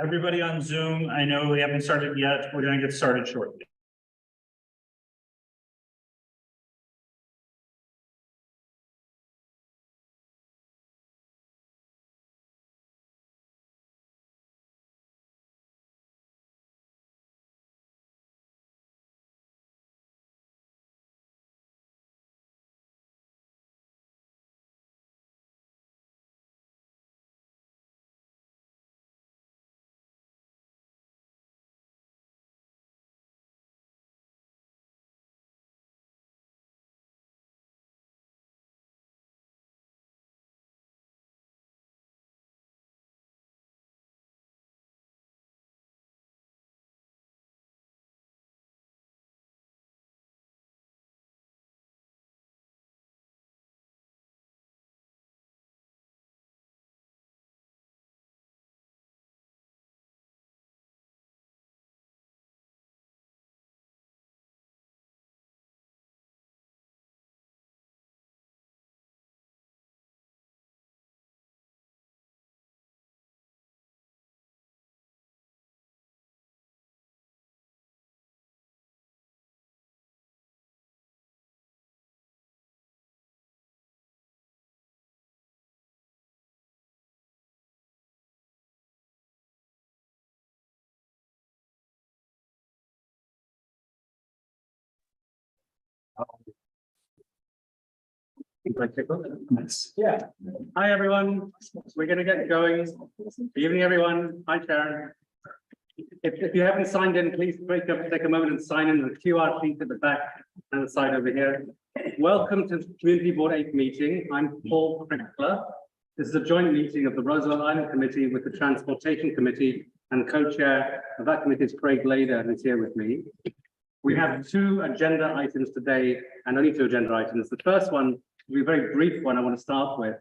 Everybody on Zoom, I know we haven't started yet. We're going to get started shortly. Yeah. Hi, everyone. We're going to get going. Good evening, everyone. Hi, Sharon. If you haven't signed in, please take a moment and sign in the QR sheet at the back and the side over here. Welcome to the Community Board 8 meeting. I'm Paul Crickler. This is a joint meeting of the Roosevelt Island Committee with the Transportation Committee, and co-chair of that committee is Craig Lader, who's here with me. We have two agenda items today, and only two agenda items. The first one will be a very brief one I want to start with.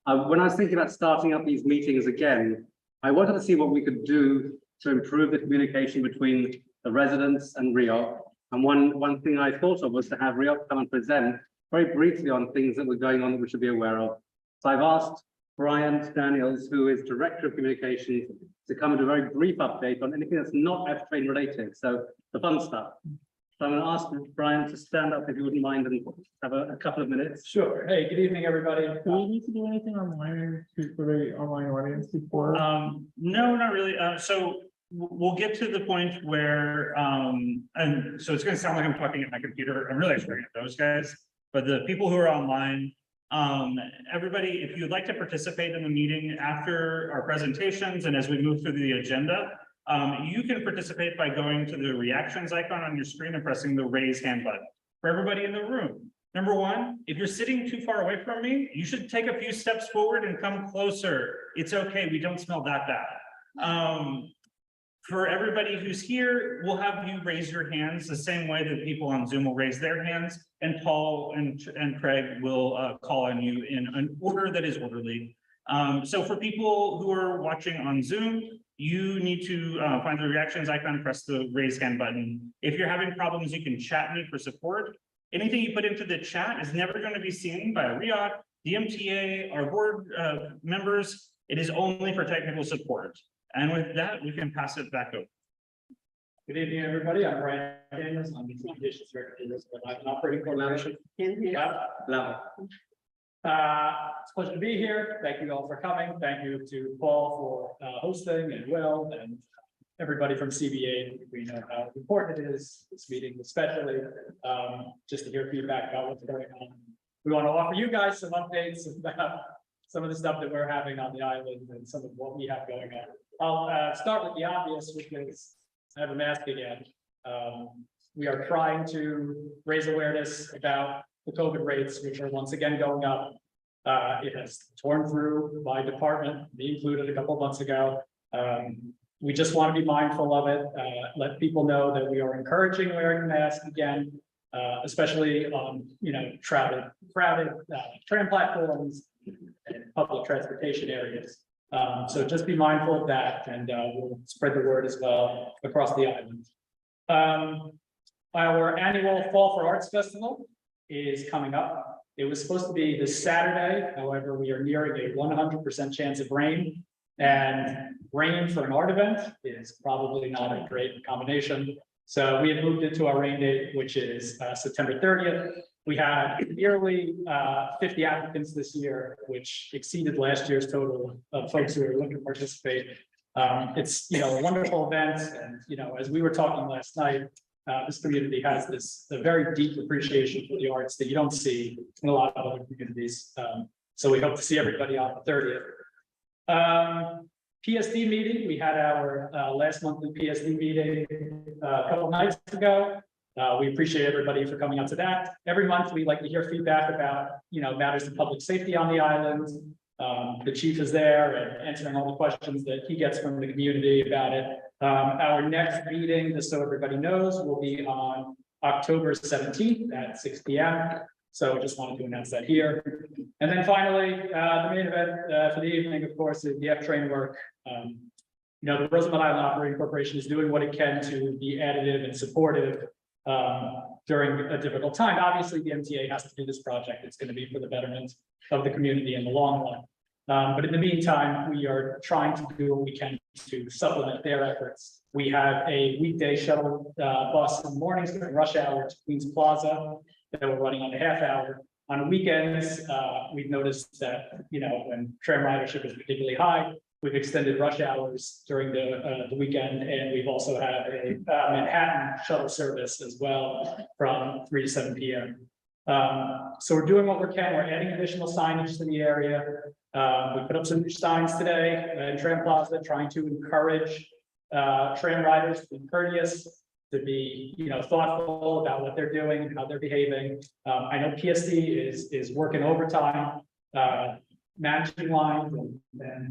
When I was thinking about starting up these meetings again, I wanted to see what we could do to improve the communication between the residents and Rio. And one thing I thought of was to have Rio come and present very briefly on things that were going on that we should be aware of. So I've asked Brian Daniels, who is Director of Communications, to come and do a very brief update on anything that's not F-train related. So the fun stuff. So I'm going to ask Brian to stand up if you wouldn't mind and have a couple of minutes. Sure. Hey, good evening, everybody. Do we need to do anything online for the online audience before? No, not really. So we'll get to the point where, and so it's going to sound like I'm talking at my computer. I'm really actually at those guys, but the people who are online, everybody, if you'd like to participate in the meeting after our presentations and as we move through the agenda, you can participate by going to the reactions icon on your screen and pressing the raise hand button. For everybody in the room, number one, if you're sitting too far away from me, you should take a few steps forward and come closer. It's okay, we don't smell that bad. For everybody who's here, we'll have you raise your hands the same way that people on Zoom will raise their hands, and Paul and Craig will call on you in an order that is orderly. So for people who are watching on Zoom, you need to find the reactions icon and press the raise hand button. If you're having problems, you can chat me for support. Anything you put into the chat is never going to be seen by RIOT, the MTA, our board members. It is only for technical support. And with that, we can pass it back over. Good evening, everybody. I'm Brian Daniels. I'm the Communications Director of the Operating Coordination. It's a pleasure to be here. Thank you all for coming. Thank you to Paul for hosting, and Will, and everybody from CB8. We know how important it is, this meeting especially, just to hear feedback about what's going on. We want to offer you guys some updates about some of the stuff that we're having on the island and some of what we have going on. I'll start with the obvious, which is I have a mask again. We are trying to raise awareness about the COVID rates, which are once again going up. It has torn through my department, me included a couple of months ago. We just want to be mindful of it, let people know that we are encouraging wearing masks again, especially on crowded tram platforms and public transportation areas. So just be mindful of that, and we'll spread the word as well across the island. Our annual Fall for Arts Festival is coming up. It was supposed to be this Saturday. However, we are nearing a 100% chance of rain. And rain for an art event is probably not a great combination. So we have moved it to our rain date, which is September 30th. We had nearly 50 applicants this year, which exceeded last year's total of folks who are looking to participate. It's, a wonderful event. And, as we were talking last night, this community has a very deep appreciation for the arts that you don't see in a lot of other communities. So we hope to see everybody on the 30th. PSD meeting, we had our last monthly PSD meeting a couple nights ago. We appreciate everybody for coming out to that. Every month, we like to hear feedback about, matters of public safety on the island. The chief is there and answering all the questions that he gets from the community about it. Our next meeting, just so everybody knows, will be on October 17th at 6 p.m. So just wanted to announce that here. And then finally, the main event for the evening, of course, is the F-train work. The Roosevelt Island Operating Corporation is doing what it can to be additive and supportive during a difficult time. Obviously, the MTA has to do this project. It's going to be for the betterment of the community in the long run. But in the meantime, we are trying to do what we can to supplement their efforts. We have a weekday shuttle bus in the mornings during rush hour to Queens Plaza that we're running on a half hour. On weekends, we've noticed that, when tram ridership is particularly high, we've extended rush hours during the weekend, and we've also had a Manhattan shuttle service as well from 3 to 7 p.m. So we're doing what we can. We're adding additional signage to the area. We put up some new signs today in Tram Plaza, trying to encourage tram riders to be courteous, to be, thoughtful about what they're doing and how they're behaving. I know PSD is working overtime, managing lines and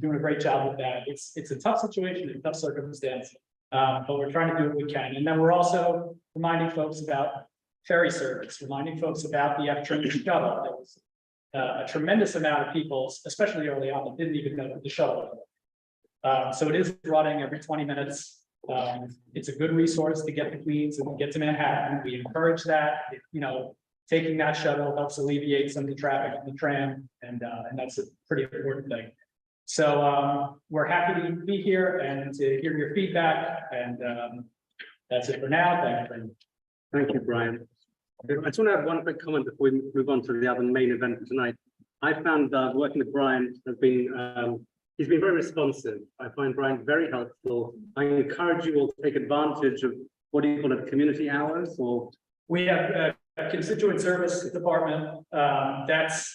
doing a great job with that. It's a tough situation, a tough circumstance, but we're trying to do what we can. And then we're also reminding folks about ferry service, reminding folks about the F-train shuttle. There was a tremendous amount of people, especially early on, that didn't even know that the shuttle. So it is running every 20 minutes. It's a good resource to get to Queens and get to Manhattan. We encourage that. Taking that shuttle helps alleviate some of the traffic on the tram, and that's a pretty important thing. So we're happy to be here and to hear your feedback. And that's it for now. Thank you, Brian. I just want to have one quick comment before we move on to the other main event for tonight. I found working with Brian has been he's been very responsive. I find Brian very helpful. I encourage you all to take advantage of what do you call it, community hours, or we have a constituent service department that's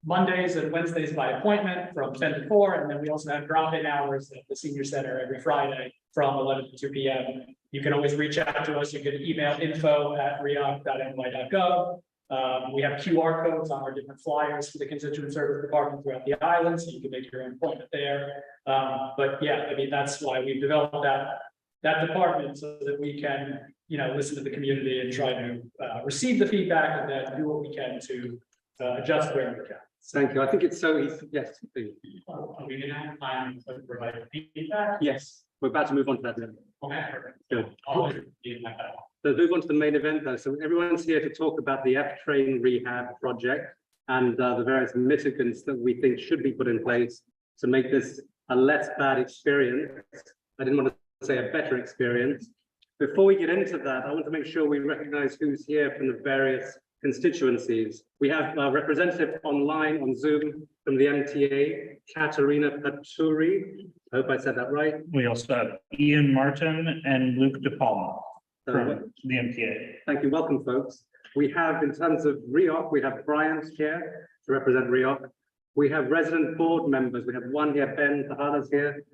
Mondays and Wednesdays by appointment from 10 to 4, and then we also have drop-in hours at the senior center every Friday from 11 to 2 p.m. You can always reach out to us. You can email info@reoc.ny.gov. We have QR codes on our different flyers for the constituent service department throughout the island, so you can make your own appointment there. But yeah, that's why we've developed that department so that we can, listen to the community and try to receive the feedback and then do what we can to adjust where we can. Thank you. I think it's so easy. Yes, please. Are we going to have time to provide feedback? Yes, we're about to move on to that. Okay, perfect. Good. Feedback. So move on to the main event though. So everyone's here to talk about the F-train rehab project and the various mitigants that we think should be put in place to make this a less bad experience. I didn't want to say a better experience. Before we get into that, I want to make sure we recognize who's here from the various constituencies. We have a representative online on Zoom from the MTA, Katerina Paturi. I hope I said that right. We also have Ian Martin and Luke De Palma from the MTA. Thank you. Welcome, folks. We have, in terms of REOC, we have Brian here to represent REOC. We have resident board members. We have one here, Ben Tejada's here.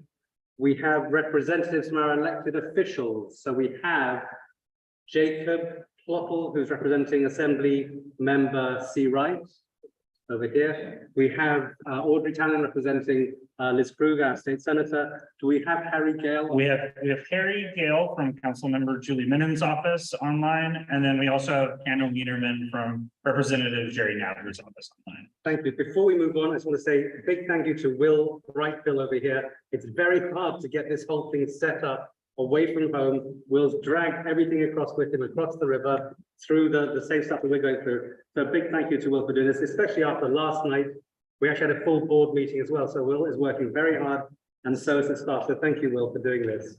We have representatives from our elected officials. So we have Jacob Ploppel, who's representing Assembly Member C. Wright over here. We have Audrey Tannen representing Liz Kruger, our state senator. Do we have Harry Gale? We have Harry Gale from Councilmember Julie Minnen's office online, and then we also have Kendall Niederman from Representative Jerry Nader's office online. Thank you. Before we move on, I just want to say a big thank you to Will Brightfield over here. It's very hard to get this whole thing set up away from home. Will's dragged everything across with him, across the river, through the same stuff that we're going through. So a big thank you to Will for doing this, especially after last night. We actually had a full board meeting as well. So Will is working very hard and so is the staff. So thank you, Will, for doing this.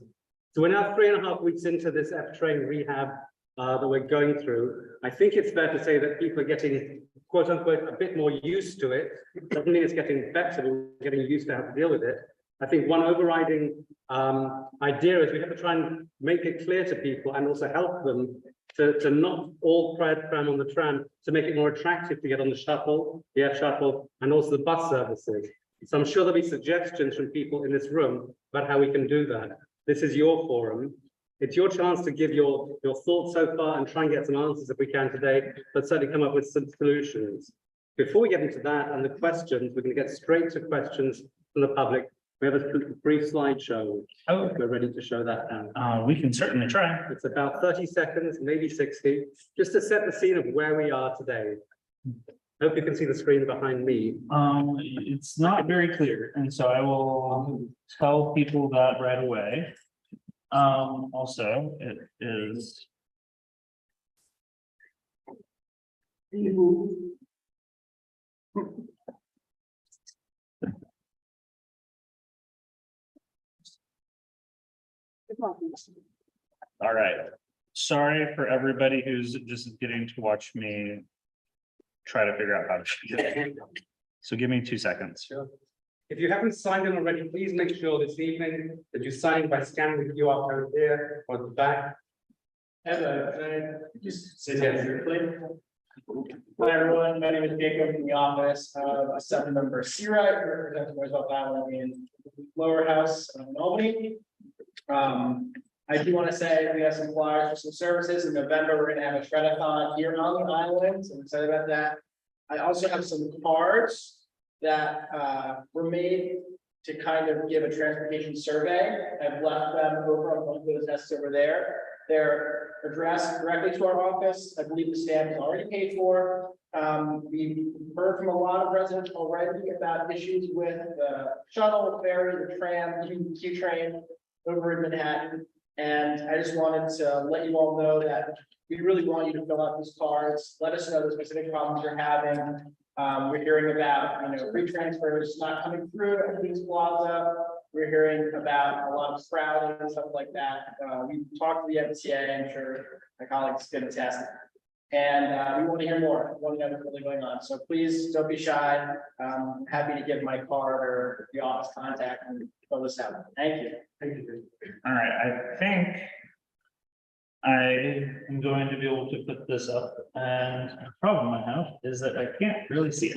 So we're now 3.5 weeks into this F-train rehab that we're going through. I think it's fair to say that people are getting, quote unquote, a bit more used to it. Doesn't mean it's getting better, but we're getting used to how to deal with it. I think one overriding idea is we have to try and make it clear to people and also help them to not all cram on the tram, to make it more attractive to get on the shuttle, the F shuttle, and also the bus services. So I'm sure there'll be suggestions from people in this room about how we can do that. This is your forum. It's your chance to give your thoughts so far and try and get some answers if we can today, but certainly come up with some solutions. Before we get into that and the questions, we're going to get straight to questions from the public. We have a brief slideshow. Oh. We're ready to show that now. We can certainly try. It's about 30 seconds, maybe 60, just to set the scene of where we are today. Hope you can see the screen behind me. It's not very clear, and so I will tell people that right away. Also, it is. All right. Sorry for everybody who's just getting to watch me try to figure out how to do it. So give me 2 seconds. Sure. If you haven't signed in already, please make sure this evening that you sign by scanning the QR code here or the back. Hello, can I just say that briefly? Hi, everyone. My name is Jacob from the office of a 7-member CREC representing Roosevelt Island in Lower House in Albany. I do want to say we have some flyers for some services. In November, we're going to have a shred-a-thon here on the island, so I'm excited about that. I also have some cards that were made to kind of give a transportation survey. I've left them over on one of those desks over there. They're addressed directly to our office. I believe the stamp is already paid for. We've heard from a lot of residents already about issues with the shuttle, the ferry, the tram, even the Q train over in Manhattan. And I just wanted to let you all know that we really want you to fill out these cards. Let us know the specific problems you're having. We're hearing about, free transfers not coming through at Queens Plaza. We're hearing about a lot of crowding and stuff like that. We talked to the MTA, I'm sure my colleagues can attest. And we want to hear more. We want to know what's really going on. So please don't be shy. I'm happy to give my card or the office contact and fill this out. Thank you. Thank you. All right, I think I am going to be able to put this up, and the problem I have is that I can't really see it.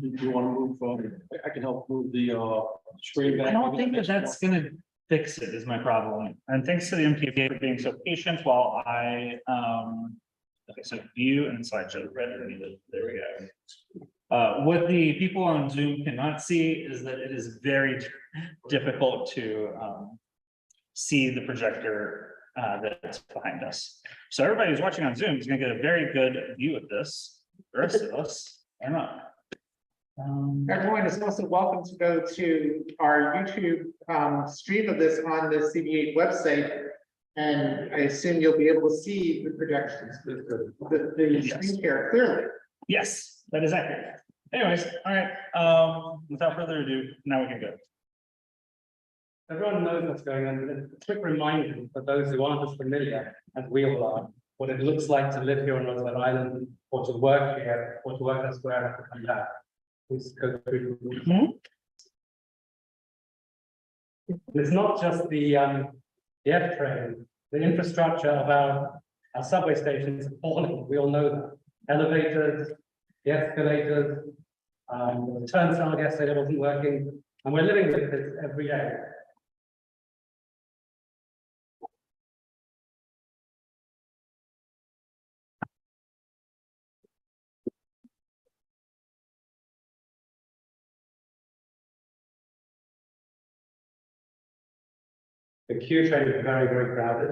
If you want to move forward, I can help move the screen back. I don't think that that's gonna fix it is my problem. And thanks to the MTA for being so patient while I, okay, so view and slideshow, ready, there we go. What the people on Zoom cannot see is that it is very difficult to see the projector that's behind us. So everybody who's watching on Zoom is gonna get a very good view of this. The rest of us are not. Everyone is also welcome to go to our YouTube stream of this on the CB8 website. And I assume you'll be able to see the projections, the screen share clearly. Yes, that is accurate. Anyways, all right, without further ado, now we can go. Everyone knows what's going on, but a quick reminder for those who aren't as familiar as we all are, what it looks like to live here on Roosevelt Island, or to work here, or to work elsewhere and to come back. Please go through. It's not just the F train, the infrastructure of our subway stations is falling. We all know that. Elevators, the escalators, the turnstile yesterday wasn't working, and we're living with this every day. The Q train is very, very crowded.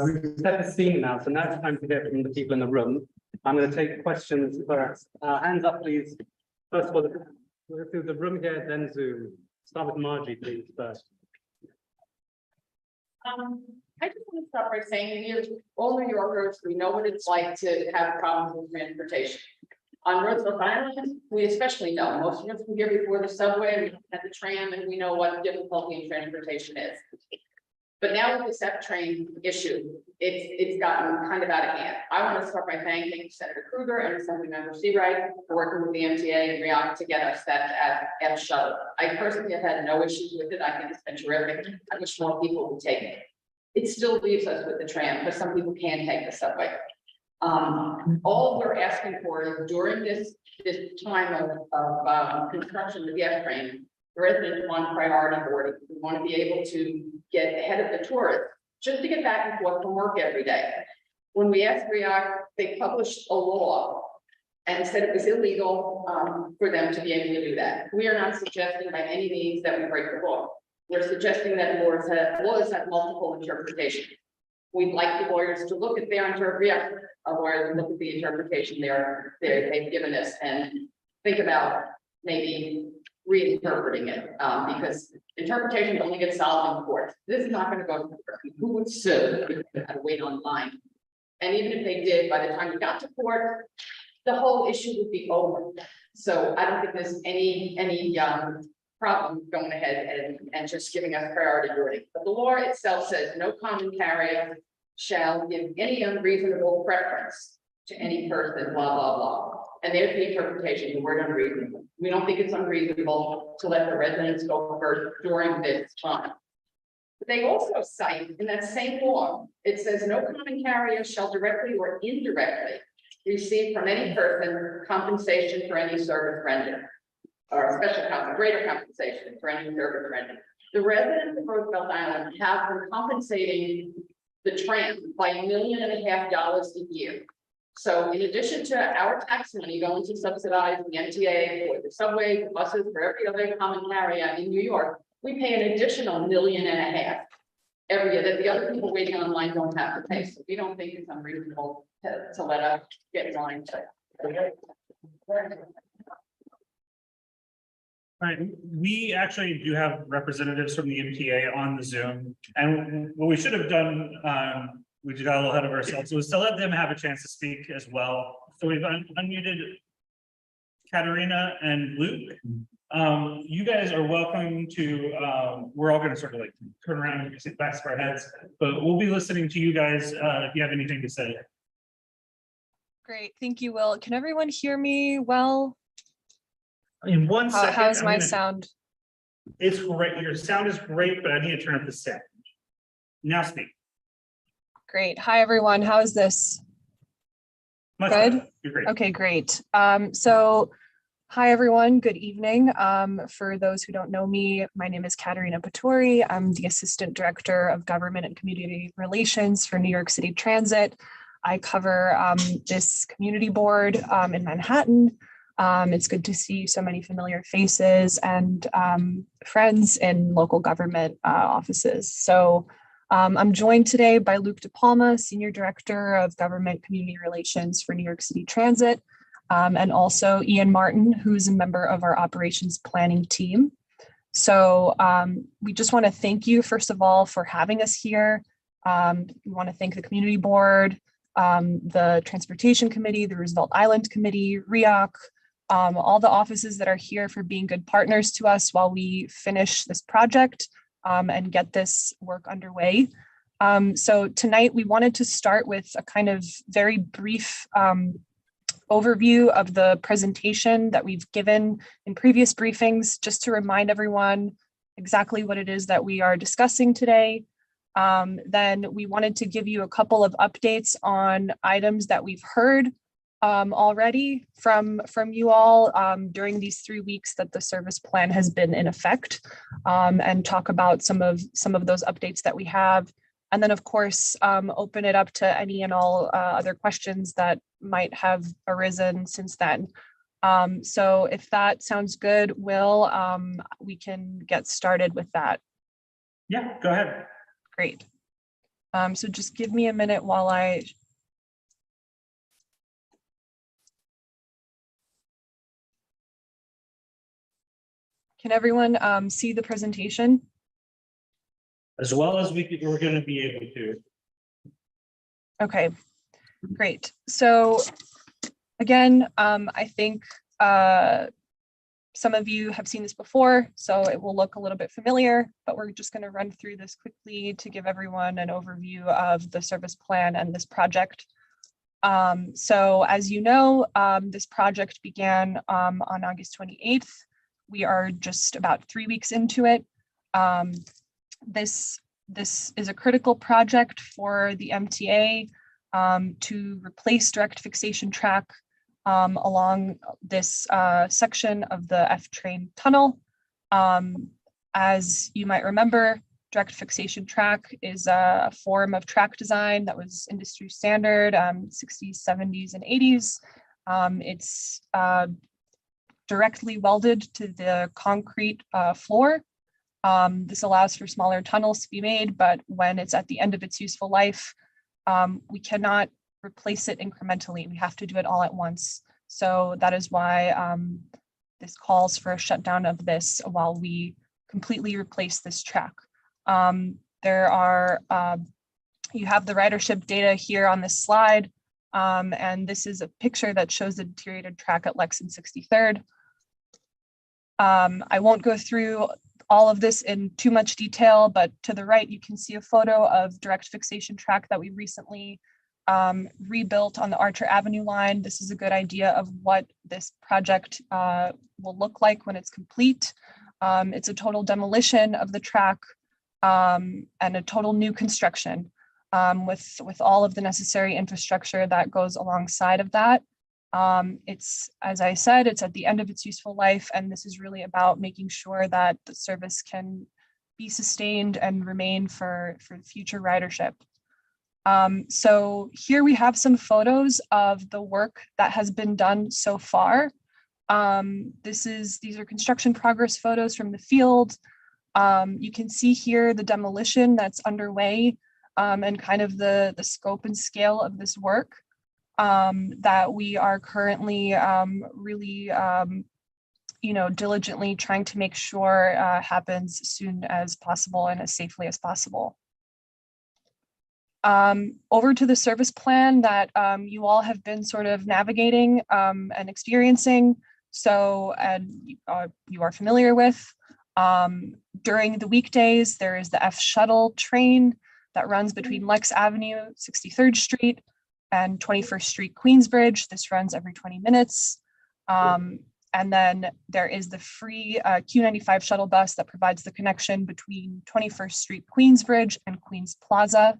We've set the scene now, so now it's time to hear from the people in the room. I'm going to take questions first. Hands up, please. First of all, we'll go through the room here, then Zoom. Start with Margie, please, first. I just want to start by saying, all New Yorkers, we know what it's like to have problems with transportation. On Roosevelt Island, we especially know, most of us were here before the subway, we had the tram, and we know what difficulty in transportation is. But now with the SEP train issue, it's gotten kind of out of hand. I want to start by thanking Senator Kruger and Assemblymember Seawright for working with the MTA and REAC to get us that F shuttle. I personally have had no issues with it. I think it's been terrific. I wish more people would take it. It still leaves us with the tram, because some people can't take the subway. All we're asking for is during this time of construction of the F train, the residents want priority boarding. We want to be able to get ahead of the tourists, just to get back and forth from work every day. When we asked REAC, they published a law and said it was illegal for them to be able to do that. We are not suggesting by any means that we break the law. We're suggesting that laws have multiple interpretations. We'd like the lawyers to look at their interpretation, lawyers look at the interpretation they've given us and think about maybe reinterpreting it, because interpretation only gets solved in court. This is not going to go to court. Who would sue? Had to wait online. And even if they did, by the time we got to court, the whole issue would be over. So I don't think there's any problem going ahead and just giving us priority boarding. But the law itself says no common carrier shall give any unreasonable preference to any person, blah, blah, blah. And there's the interpretation, the word unreasonable. We don't think it's unreasonable to let the residents go first during this time. But they also cite in that same law, it says no common carrier shall directly or indirectly receive from any person compensation for any service rendered, or greater compensation for any service rendered. The residents of Roosevelt Island have been compensating the tram by $1.5 million a year. So in addition to our tax money going to subsidize the MTA, for the subway, the buses, for every other common carrier in New York, we pay an additional $1.5 million every year that the other people waiting online don't have to pay. So we don't think it's unreasonable to let us get in line. Right, we actually do have representatives from the MTA on the Zoom, and what we should have done, we got a little ahead of ourselves, was to let them have a chance to speak as well. So we've unmuted Katerina and Luke. You guys are welcome to, we're all gonna sort of like turn around and sit back to our heads, but we'll be listening to you guys if you have anything to say. Great, thank you, Will. Can everyone hear me well? In 1 second. How's my sound? It's great. Your sound is great, but I need to turn up the sound. Now speak. Great. Hi, everyone. How is this? Much Good? better. You're great. Okay, great. So hi, everyone. Good evening. For those who don't know me, my name is Katerina Patori. I'm the Assistant Director of Government and Community Relations for New York City Transit. I cover this community board in Manhattan. It's good to see so many familiar faces and friends in local government offices. So I'm joined today by Luke DePalma, Senior Director of Government Community Relations for New York City Transit, and also Ian Martin, who's a member of our operations planning team. So we just want to thank you, first of all, for having us here. We want to thank the community board, the Transportation Committee, the Roosevelt Island Committee, REAC, all the offices that are here for being good partners to us while we finish this project and get this work underway. So tonight we wanted to start with a kind of very brief overview of the presentation that we've given in previous briefings, just to remind everyone exactly what it is that we are discussing today. Then we wanted to give you a couple of updates on items that we've heard already from you all during these 3 weeks that the service plan has been in effect, and talk about some of those updates that we have. And then, of course, open it up to any and all other questions that might have arisen since then. So if that sounds good, Will, we can get started with that. Yeah, go ahead. Great. So just give me a minute while I Can everyone see the presentation? As well as we're gonna be able to. Okay, great. So again, I think some of you have seen this before, so it will look a little bit familiar, but we're just going to run through this quickly to give everyone an overview of the service plan and this project. So as you know, this project began on August 28th. We are just about 3 weeks into it. This is a critical project for the MTA to replace direct fixation track along this section of the F train tunnel. As you might remember, direct fixation track is a form of track design that was industry standard 60s, 70s, and 80s. It's directly welded to the concrete floor. This allows for smaller tunnels to be made, but when it's at the end of its useful life, we cannot replace it incrementally. We have to do it all at once. So that is why this calls for a shutdown of this while we completely replace this track. There are, you have the ridership data here on this slide, and this is a picture that shows the deteriorated track at Lex and 63rd. I won't go through all of this in too much detail, but to the right, you can see a photo of direct fixation track that we recently rebuilt on the Archer Avenue line. This is a good idea of what this project will look like when it's complete. It's a total demolition of the track and a total new construction with all of the necessary infrastructure that goes alongside of that. It's, as I said, it's at the end of its useful life, and this is really about making sure that the service can be sustained and remain for future ridership. So here we have some photos of the work that has been done so far. These are construction progress photos from the field. You can see here the demolition that's underway and kind of the scope and scale of this work that we are currently really diligently trying to make sure happens as soon as possible and as safely as possible. Over to the service plan that you all have been sort of navigating and experiencing. So, and you are familiar with. During the weekdays, there is the F shuttle train that runs between Lex Avenue, 63rd Street, and 21st Street, Queensbridge. This runs every 20 minutes. And then there is the free Q95 shuttle bus that provides the connection between 21st Street, Queensbridge, and Queens Plaza.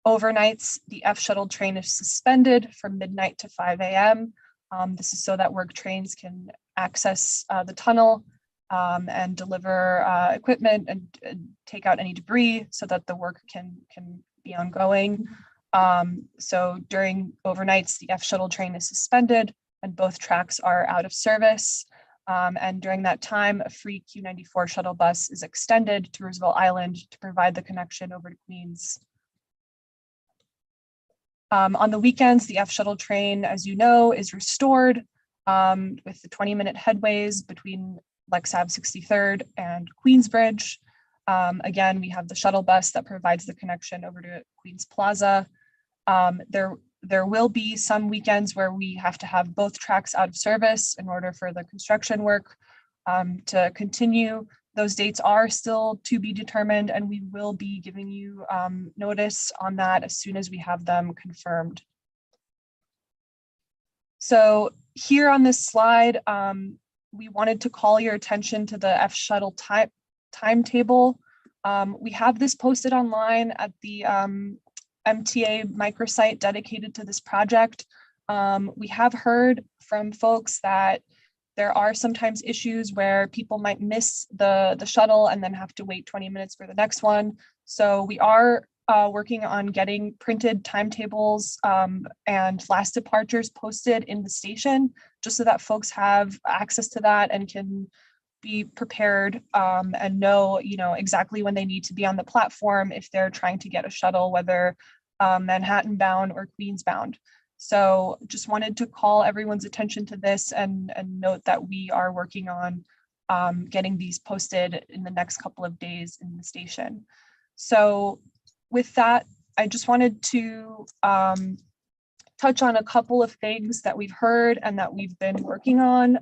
Overnights, the F shuttle train is suspended from midnight to 5 a.m. This is so that work trains can access the tunnel and deliver equipment and take out any debris so that the work can be ongoing. So during overnights, the F shuttle train is suspended and both tracks are out of service. And during that time, a free Q94 shuttle bus is extended to Roosevelt Island to provide the connection over to Queens. On the weekends, the F shuttle train, as you know, is restored with the 20-minute headways between Lex Ave 63rd and Queensbridge. Again, we have the shuttle bus that provides the connection over to Queens Plaza. There will be some weekends where we have to have both tracks out of service in order for the construction work to continue. Those dates are still to be determined, and we will be giving you notice on that as soon as we have them confirmed. So here on this slide, we wanted to call your attention to the F shuttle timetable. We have this posted online at the MTA microsite dedicated to this project. We have heard from folks that there are sometimes issues where people might miss the shuttle and then have to wait 20 minutes for the next one. So we are working on getting printed timetables and last departures posted in the station, just so that folks have access to that and can be prepared and know, exactly when they need to be on the platform if they're trying to get a shuttle, whether Manhattan bound or Queens bound. So just wanted to call everyone's attention to this and note that we are working on getting these posted in the next couple of days in the station. So with that, I just wanted to touch on a couple of things that we've heard and that we've been working on.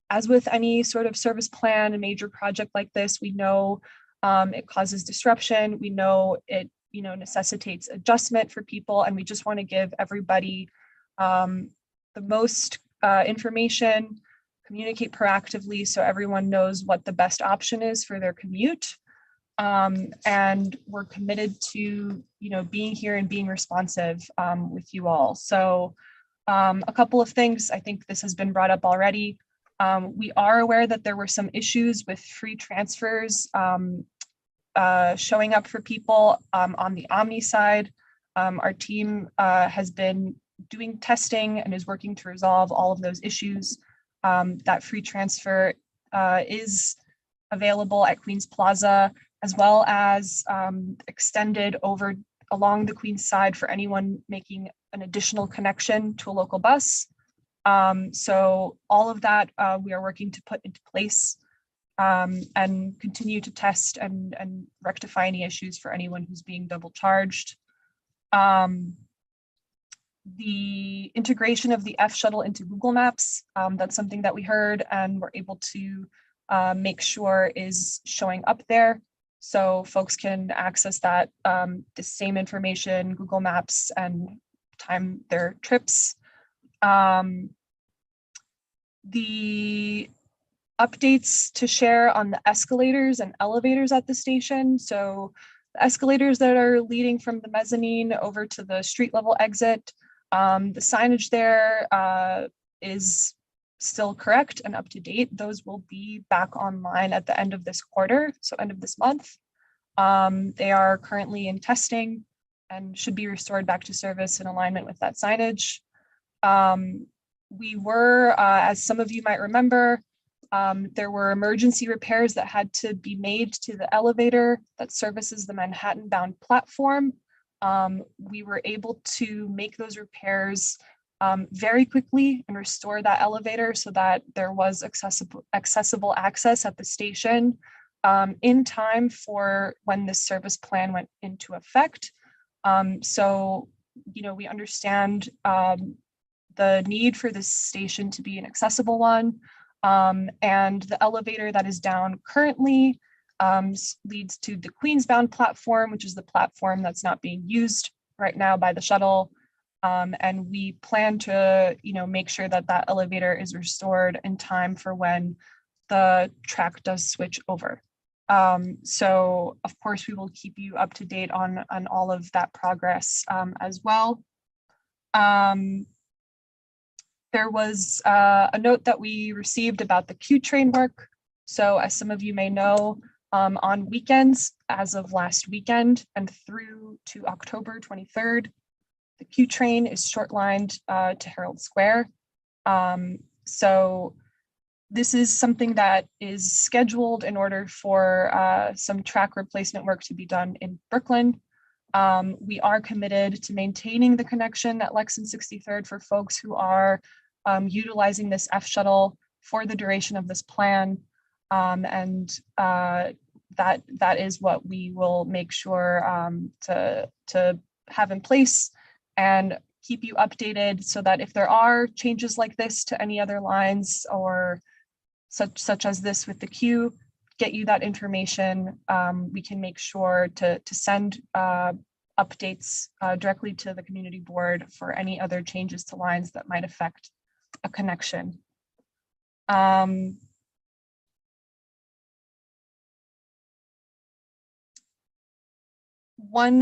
As with any sort of service plan, a major project like this, we know it causes disruption. We know it, necessitates adjustment for people, and we just want to give everybody the most information, communicate proactively so everyone knows what the best option is for their commute. And we're committed to, being here and being responsive with you all. So a couple of things, I think this has been brought up already. We are aware that there were some issues with free transfers showing up for people on the Omni side. Our team has been doing testing and is working to resolve all of those issues. That free transfer is available at Queens Plaza, as well as extended over along the Queens side for anyone making an additional connection to a local bus. So all of that we are working to put into place and continue to test and rectify any issues for anyone who's being double charged. The integration of the F shuttle into Google Maps, that's something that we heard and we're able to make sure is showing up there. So folks can access that, the same information, Google Maps, and time their trips. The updates to share on the escalators and elevators at the station. So the escalators that are leading from the mezzanine over to the street level exit, the signage there is still correct and up to date. Those will be back online at the end of this quarter, so end of this month. They are currently in testing and should be restored back to service in alignment with that signage. We were, as some of you might remember, there were emergency repairs that had to be made to the elevator that services the Manhattan bound platform. We were able to make those repairs very quickly and restore that elevator so that there was accessible access at the station in time for when this service plan went into effect. So, we understand the need for this station to be an accessible one. And the elevator that is down currently leads to the Queens-bound platform, which is the platform that's not being used right now by the shuttle. And we plan to, make sure that that elevator is restored in time for when the track does switch over. So of course, we will keep you up to date on all of that progress as well. There was a note that we received about the Q train work. So as some of you may know, on weekends, as of last weekend and through to October 23rd, the Q train is short-lined to Herald Square. So this is something that is scheduled in order for some track replacement work to be done in Brooklyn. We are committed to maintaining the connection at Lex and 63rd for folks who are utilizing this F shuttle for the duration of this plan. And that is what we will make sure to have in place and keep you updated so that if there are changes like this to any other lines or such as this with the queue, get you that information. We can make sure to send updates directly to the community board for any other changes to lines that might affect a connection. One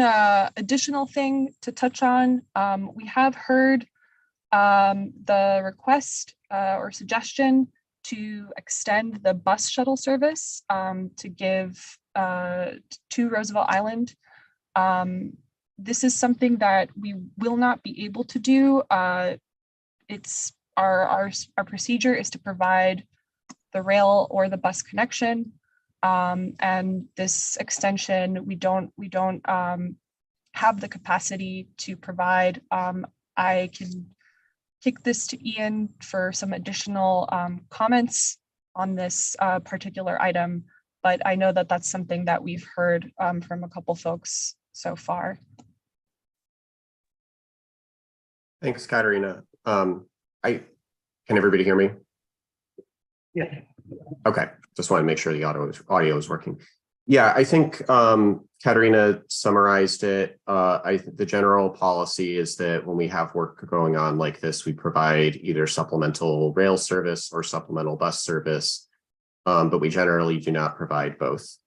additional thing to touch on, we have heard the request or suggestion to extend the bus shuttle service to give to Roosevelt Island. This is something that we will not be able to do. It's our procedure is to provide the rail or the bus connection. And this extension, we don't have the capacity to provide I can kick this to Ian for some additional comments on this particular item, but I know that that's something that we've heard from a couple folks so far. Thanks, Katerina. Can everybody hear me? Yeah. Okay, just want to make sure the audio is working. Yeah, I think Katerina summarized it. The general policy is that when we have work going on like this, we provide either supplemental rail service or supplemental bus service, but we generally do not provide both.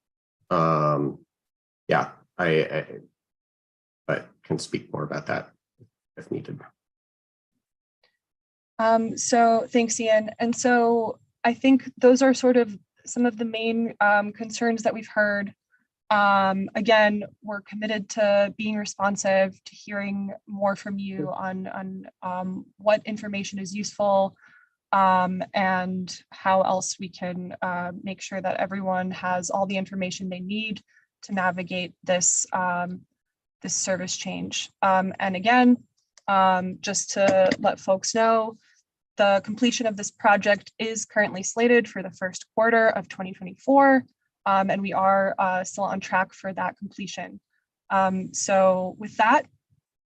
Yeah, but can speak more about that if needed. So thanks, Ian. And so I think those are sort of some of the main concerns that we've heard. Again, we're committed to being responsive, to hearing more from you on what information is useful and how else we can make sure that everyone has all the information they need to navigate this, this service change. And again, just to let folks know, the completion of this project is currently slated for the first quarter of 2024, and we are still on track for that completion. So with that,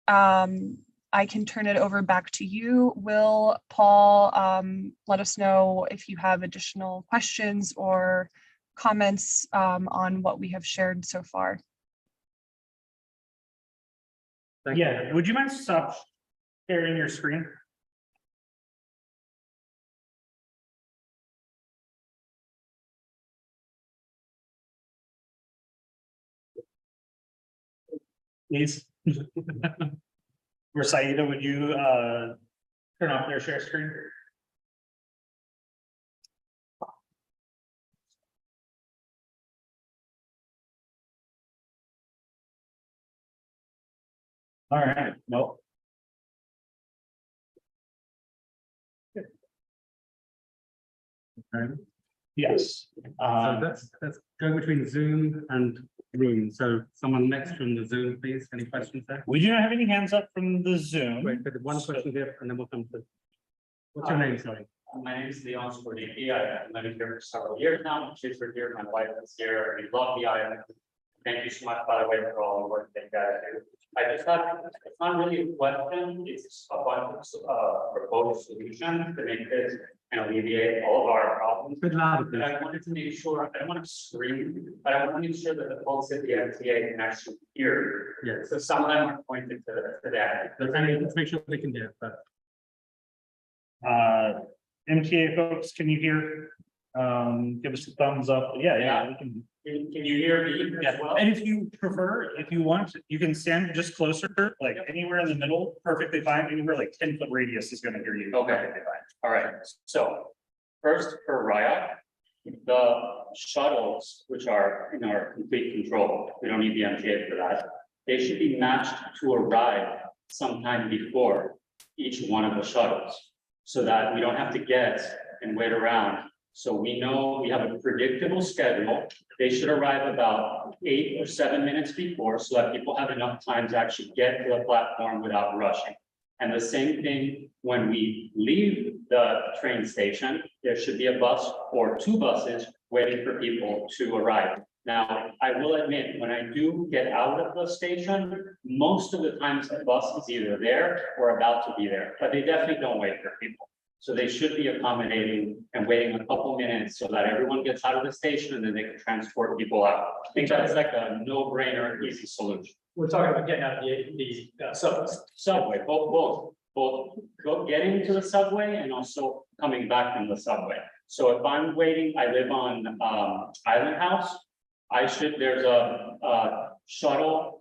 I can turn it over back to you. Will, Paul, let us know if you have additional questions or comments on what we have shared so far. Yeah, would you mind stop sharing your screen? Please. Saida, would you turn off their share screen? All right, nope. Yes. So that's going between Zoom and room. So someone next from the Zoom, please. Any questions there? We do not have any hands up from the Zoom. Wait, but one question here, and then we'll come to. What's your name? Sorry. My name is Leon Spordici. I've lived here for several years now. My kids are here. My wife is here. We love the island. Thank you so much, by the way, for all the work that you guys do. I just have, it's not really a question. It's a bunch of proposed solutions to make this and alleviate all of our problems. Good lad. But I wanted to make sure, I don't want to scream, but I want to make sure that the folks at the MTA can actually hear. Yes. So some of them are pointed to that. Let's make sure they can hear. But MTA folks, can you hear? Give us a thumbs up. Yeah, we can. Can you hear me as well? And if you prefer, if you want, you can stand just closer, like anywhere in the middle, perfectly fine. Anywhere like 10-foot radius is going to hear you. Okay. Perfectly fine. All right, so first for Raya, the shuttles, which are in our complete control, we don't need the MTA for that. They should be matched to a ride sometime before each one of the shuttles, so that we don't have to get and wait around. So we know we have a predictable schedule. They should arrive about 8 or 7 minutes before, so that people have enough time to actually get to the platform without rushing. And the same thing when we leave the train station, there should be a bus or 2 buses waiting for people to arrive. Now, I will admit, when I do get out of the station, most of the times the bus is either there or about to be there, but they definitely don't wait for people. So they should be accommodating and waiting a couple minutes so that everyone gets out of the station and then they can transport people out. I think that's like a no-brainer, easy solution. We're talking about getting out the Subway, both getting to the subway and also coming back from the subway. So if I'm waiting, I live on Island House. There's a shuttle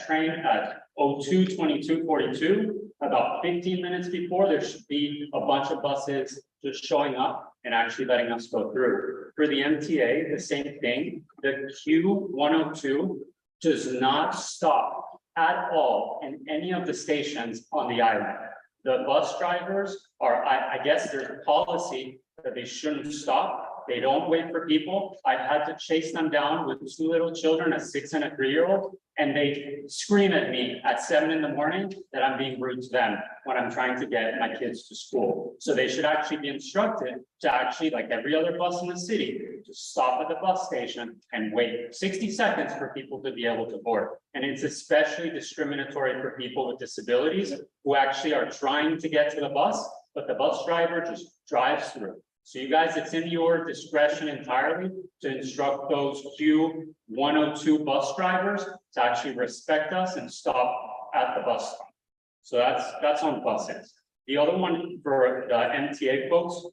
train at 02-2242. About 15 minutes before, there should be a bunch of buses just showing up and actually letting us go through. For the MTA, the same thing. The Q102 does not stop at all in any of the stations on the island. The bus drivers are, I guess there's a policy that they shouldn't stop, They don't wait for people. I've had to chase them down with 2 little children, a 6 and a 3-year-old, and they scream at me at 7 in the morning that I'm being rude to them when I'm trying to get my kids to school. So they should actually be instructed to actually, like every other bus in the city, to stop at the bus station and wait 60 seconds for people to be able to board. And it's especially discriminatory for people with disabilities who actually are trying to get to the bus, but the bus driver just drives through. So you guys, it's in your discretion entirely to instruct those Q102 bus drivers to actually respect us and stop at the bus stop. So that's on buses. The other one for the MTA folks,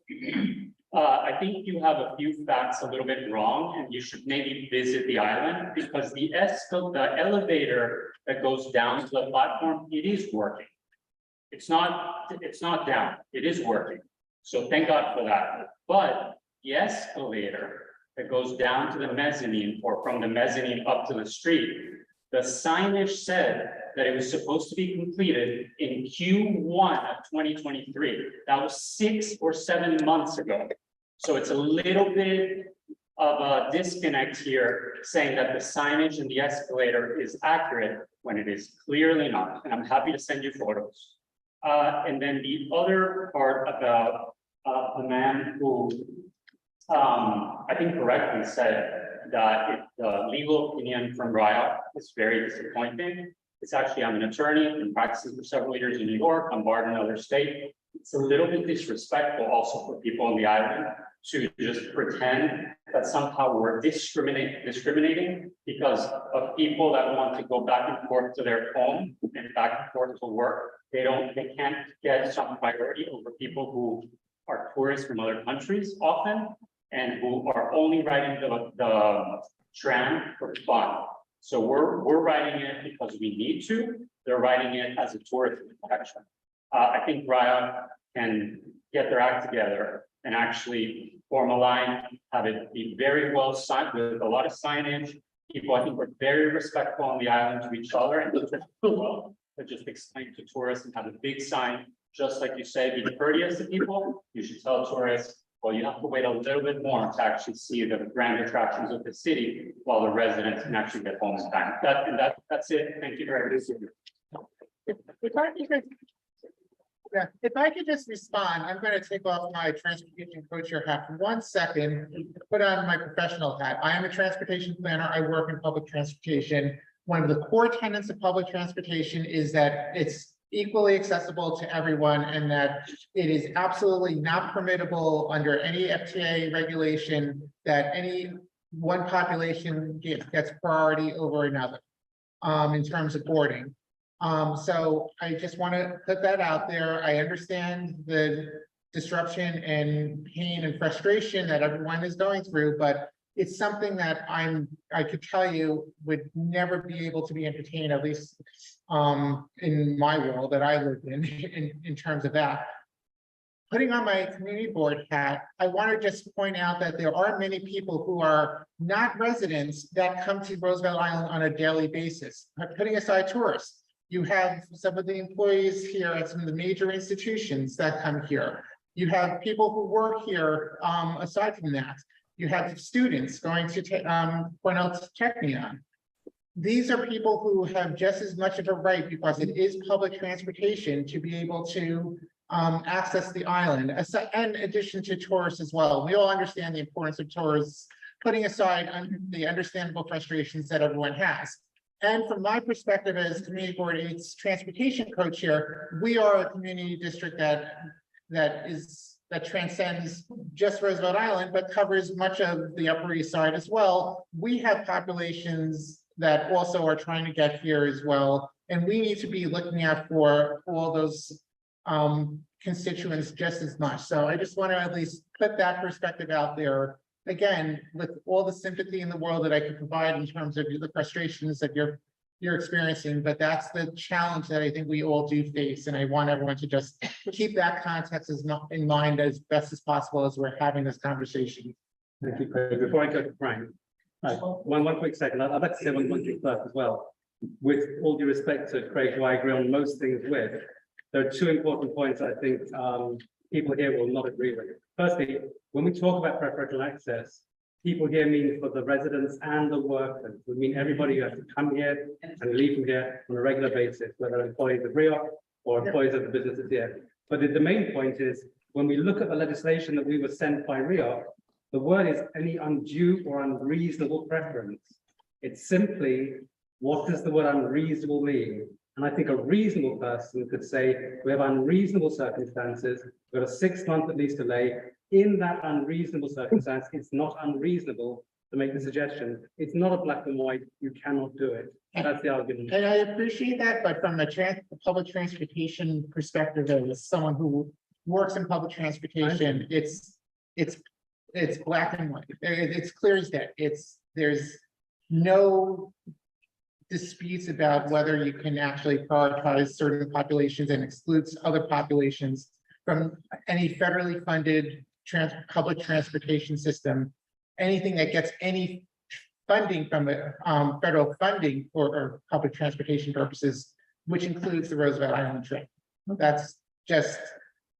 I think you have a few facts a little bit wrong, and you should maybe visit the island, because the elevator that goes down to the platform, it is working. It's not down, it is working. So thank God for that. But the escalator that goes down to the mezzanine, or from the mezzanine up to the street, the signage said that it was supposed to be completed in Q1 of 2023. That was 6 or 7 months ago. So it's a little bit of a disconnect here, saying that the signage and the escalator is accurate when it is clearly not. And I'm happy to send you photos. And then the other part about the man who I think correctly said that the legal opinion from Raya is very disappointing. It's actually, I'm an attorney, been practicing for several years in New York, I'm barred in another state. It's a little bit disrespectful also for people on the island to just pretend that somehow we're discriminating because of people that want to go back and forth to their home and back and forth to work. They can't get some priority over people who are tourists from other countries often, and who are only riding the tram for fun. So we're riding it because we need to. They're riding it as a tourist attraction. I think Raya can get their act together and actually form a line, have it be very well signed with a lot of signage. People, I think, were very respectful on the island to each other, and well, but just explain to tourists and have a big sign, just like you say, be courteous to people. You should tell tourists, well, you have to wait a little bit more to actually see the grand attractions of the city, while the residents can actually get home in time. That's it. Thank you very much. If I could just respond, I'm going to take off my transportation co-chair hat for 1 second and put on my professional hat. I am a transportation planner. I work in public transportation. One of the core tenets of public transportation is that it's equally accessible to everyone, and that it is absolutely not permissible under any FTA regulation that any one population gets priority over another in terms of boarding. So I just want to put that out there. I understand the disruption and pain and frustration that everyone is going through, but it's something that I could tell you would never be able to be entertained, at least in my world that I lived in terms of that. Putting on my community board hat, I want to just point out that there are many people who are not residents that come to Roosevelt Island on a daily basis. Putting aside tourists, you have some of the employees here at some of the major institutions that come here. You have people who work here. Aside from that, you have students going to Cornell Technion. These are people who have just as much of a right, because it is public transportation, to be able to access the island, and in addition to tourists as well. We all understand the importance of tourists, putting aside the understandable frustrations that everyone has. And from my perspective as Community Board 8's transportation co-chair, we are a community district that transcends just Roosevelt Island, but covers much of the Upper East Side as well. We have populations that also are trying to get here as well, and we need to be looking out for all those constituents just as much. So I just want to at least put that perspective out there. Again, with all the sympathy in the world that I can provide in terms of the frustrations that you're experiencing, but that's the challenge that I think we all do face, and I want everyone to just keep that context in mind as best as possible as we're having this conversation. Thank you, Craig. Before I go to Frank, one quick second. I'd like to say one thing first as well. With all due respect to Craig, who I agree on most things with, there are two important points I think people here will not agree with. Firstly, when we talk about preferential access, people here mean for the residents and the workers. We mean everybody who has to come here and leave from here on a regular basis, whether employees of RIOC or employees of the businesses here. But the main point is, when we look at the legislation that we were sent by RIOC, the word is any undue or unreasonable preference. It's simply, what does the word unreasonable mean? And I think a reasonable person could say, we have unreasonable circumstances, we've got a 6-month at least delay. In that unreasonable circumstance, it's not unreasonable to make the suggestion. It's not a black and white, you cannot do it. That's the argument. And I appreciate that, but from a public transportation perspective, as someone who works in public transportation, it's black and white. It's clear as day. There's no disputes about whether you can actually prioritize certain populations and excludes other populations from any federally funded public transportation system. Anything that gets any funding from the federal funding or public transportation purposes, which includes the Roosevelt Island train. That's just,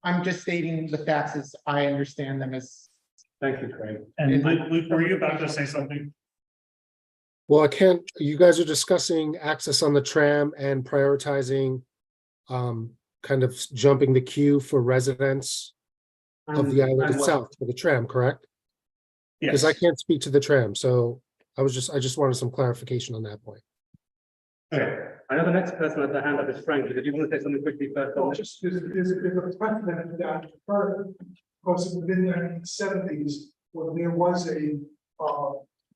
I'm just stating the facts as I understand them as. Thank you, Craig. And Luke, were you about to say something? Well, I can't, you guys are discussing access on the tram and prioritizing kind of jumping the queue for residents of the island itself for the tram, correct? Because I can't speak to the tram, so I just wanted some clarification on that point. Okay, I know the next person at the hand up is Frank. Did you want to say something quickly first? Well, just there's a precedent that occurred, because within the 1970s, when there was a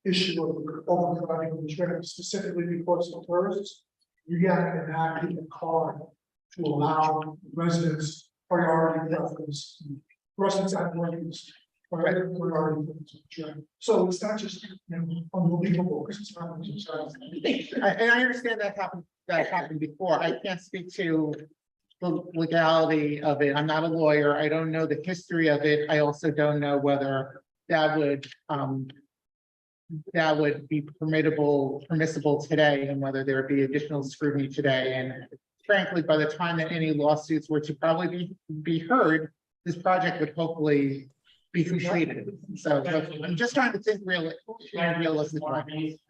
issue of overcrowding of the train, specifically because of tourists, you got to enact a card to allow residents priority preference, residents and workers. So it's not just, unbelievable, because it's not. And I understand that happened before. I can't speak to the legality of it. I'm not a lawyer. I don't know the history of it. I also don't know whether that would be permissible today, and whether there would be additional scrutiny today. And frankly, by the time that any lawsuits were to probably be heard, this project would hopefully be completed. So I'm just trying to think realistically.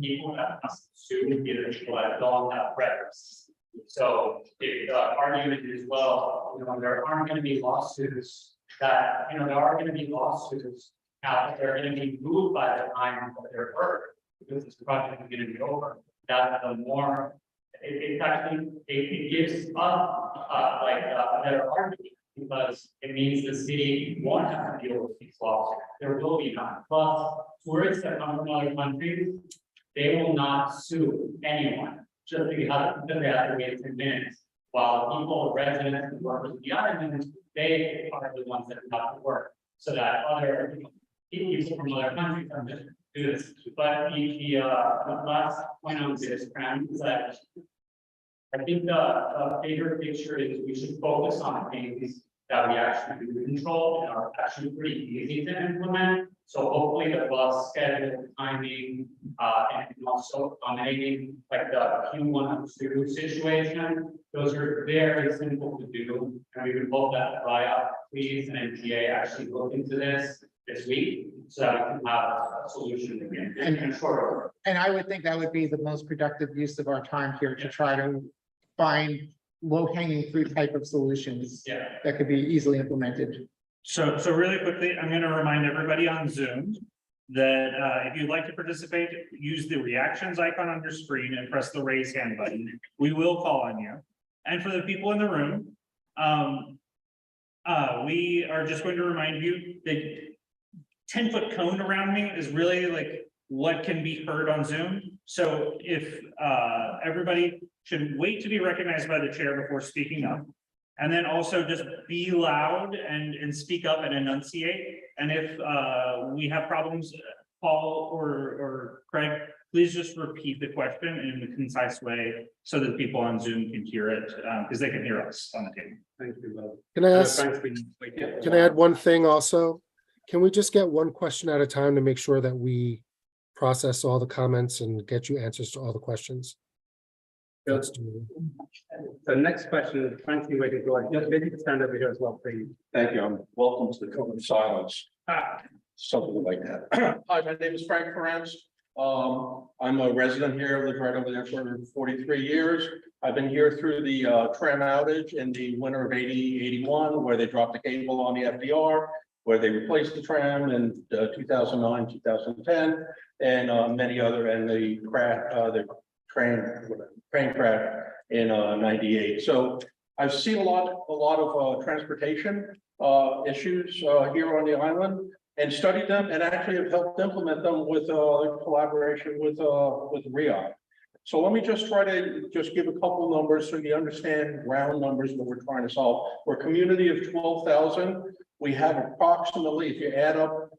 People that must assume either people that don't have preference. So if the argument is, well, there aren't going to be lawsuits that, there are going to be lawsuits now, they're going to be moved by the time that they're heard, because this project is going to be over. That the more, it actually, it gives us a better argument, because it means the city won't have to deal with these lawsuits. There will be none. Plus, tourists that come from other countries, they will not sue anyone just because they have to wait 10 minutes. While people, residents, and workers of the island, they are the ones that have to work, so that other people from other countries are just do this. But the last point on this, Fran, is that I think the bigger picture is we should focus on things that we actually do control and are actually pretty easy to implement. So hopefully the bus schedule, timing, and also accommodating like the Q1 2 situation. Those are very simple to do. And we would hope that RIOC, please, and MTA actually look into this week, so that we can have a solution again in short order. And I would think that would be the most productive use of our time here to try to find low-hanging fruit type of solutions that could be easily implemented. So really quickly, I'm going to remind everybody on Zoom that if you'd like to participate, use the reactions icon on your screen and press the raise hand button. We will call on you. And for the people in the room, we are just going to remind you that 10-foot cone around me is really like what can be heard on Zoom. So if everybody should wait to be recognized by the chair before speaking up. And then also just be loud and speak up and enunciate. And if we have problems, Paul or Craig, please just repeat the question in a concise way so that people on Zoom can hear it, because they can hear us on the table. Thank you, Bob. Can I add one thing also? Can we just get one question at a time to make sure that we process all the comments and get you answers to all the questions? Let's do it. The next question, frankly, waiting for, just maybe stand over here as well, please. Thank you. I'm welcome to the cone of silence. Something like that. Hi, my name is Frank Ferentz. I'm a resident here, lived right over there for 43 years. I've been here through the tram outage in the winter of 80-81, where they dropped the cable on the FDR, where they replaced the tram in 2009, 2010, and many other, and the crash, the train crash in 98. So I've seen a lot of transportation issues here on the island, and studied them, and actually have helped implement them with collaboration with RIAC. So let me just try to just give a couple numbers so you understand round numbers what we're trying to solve. We're a community of 12,000. We have approximately, if you add up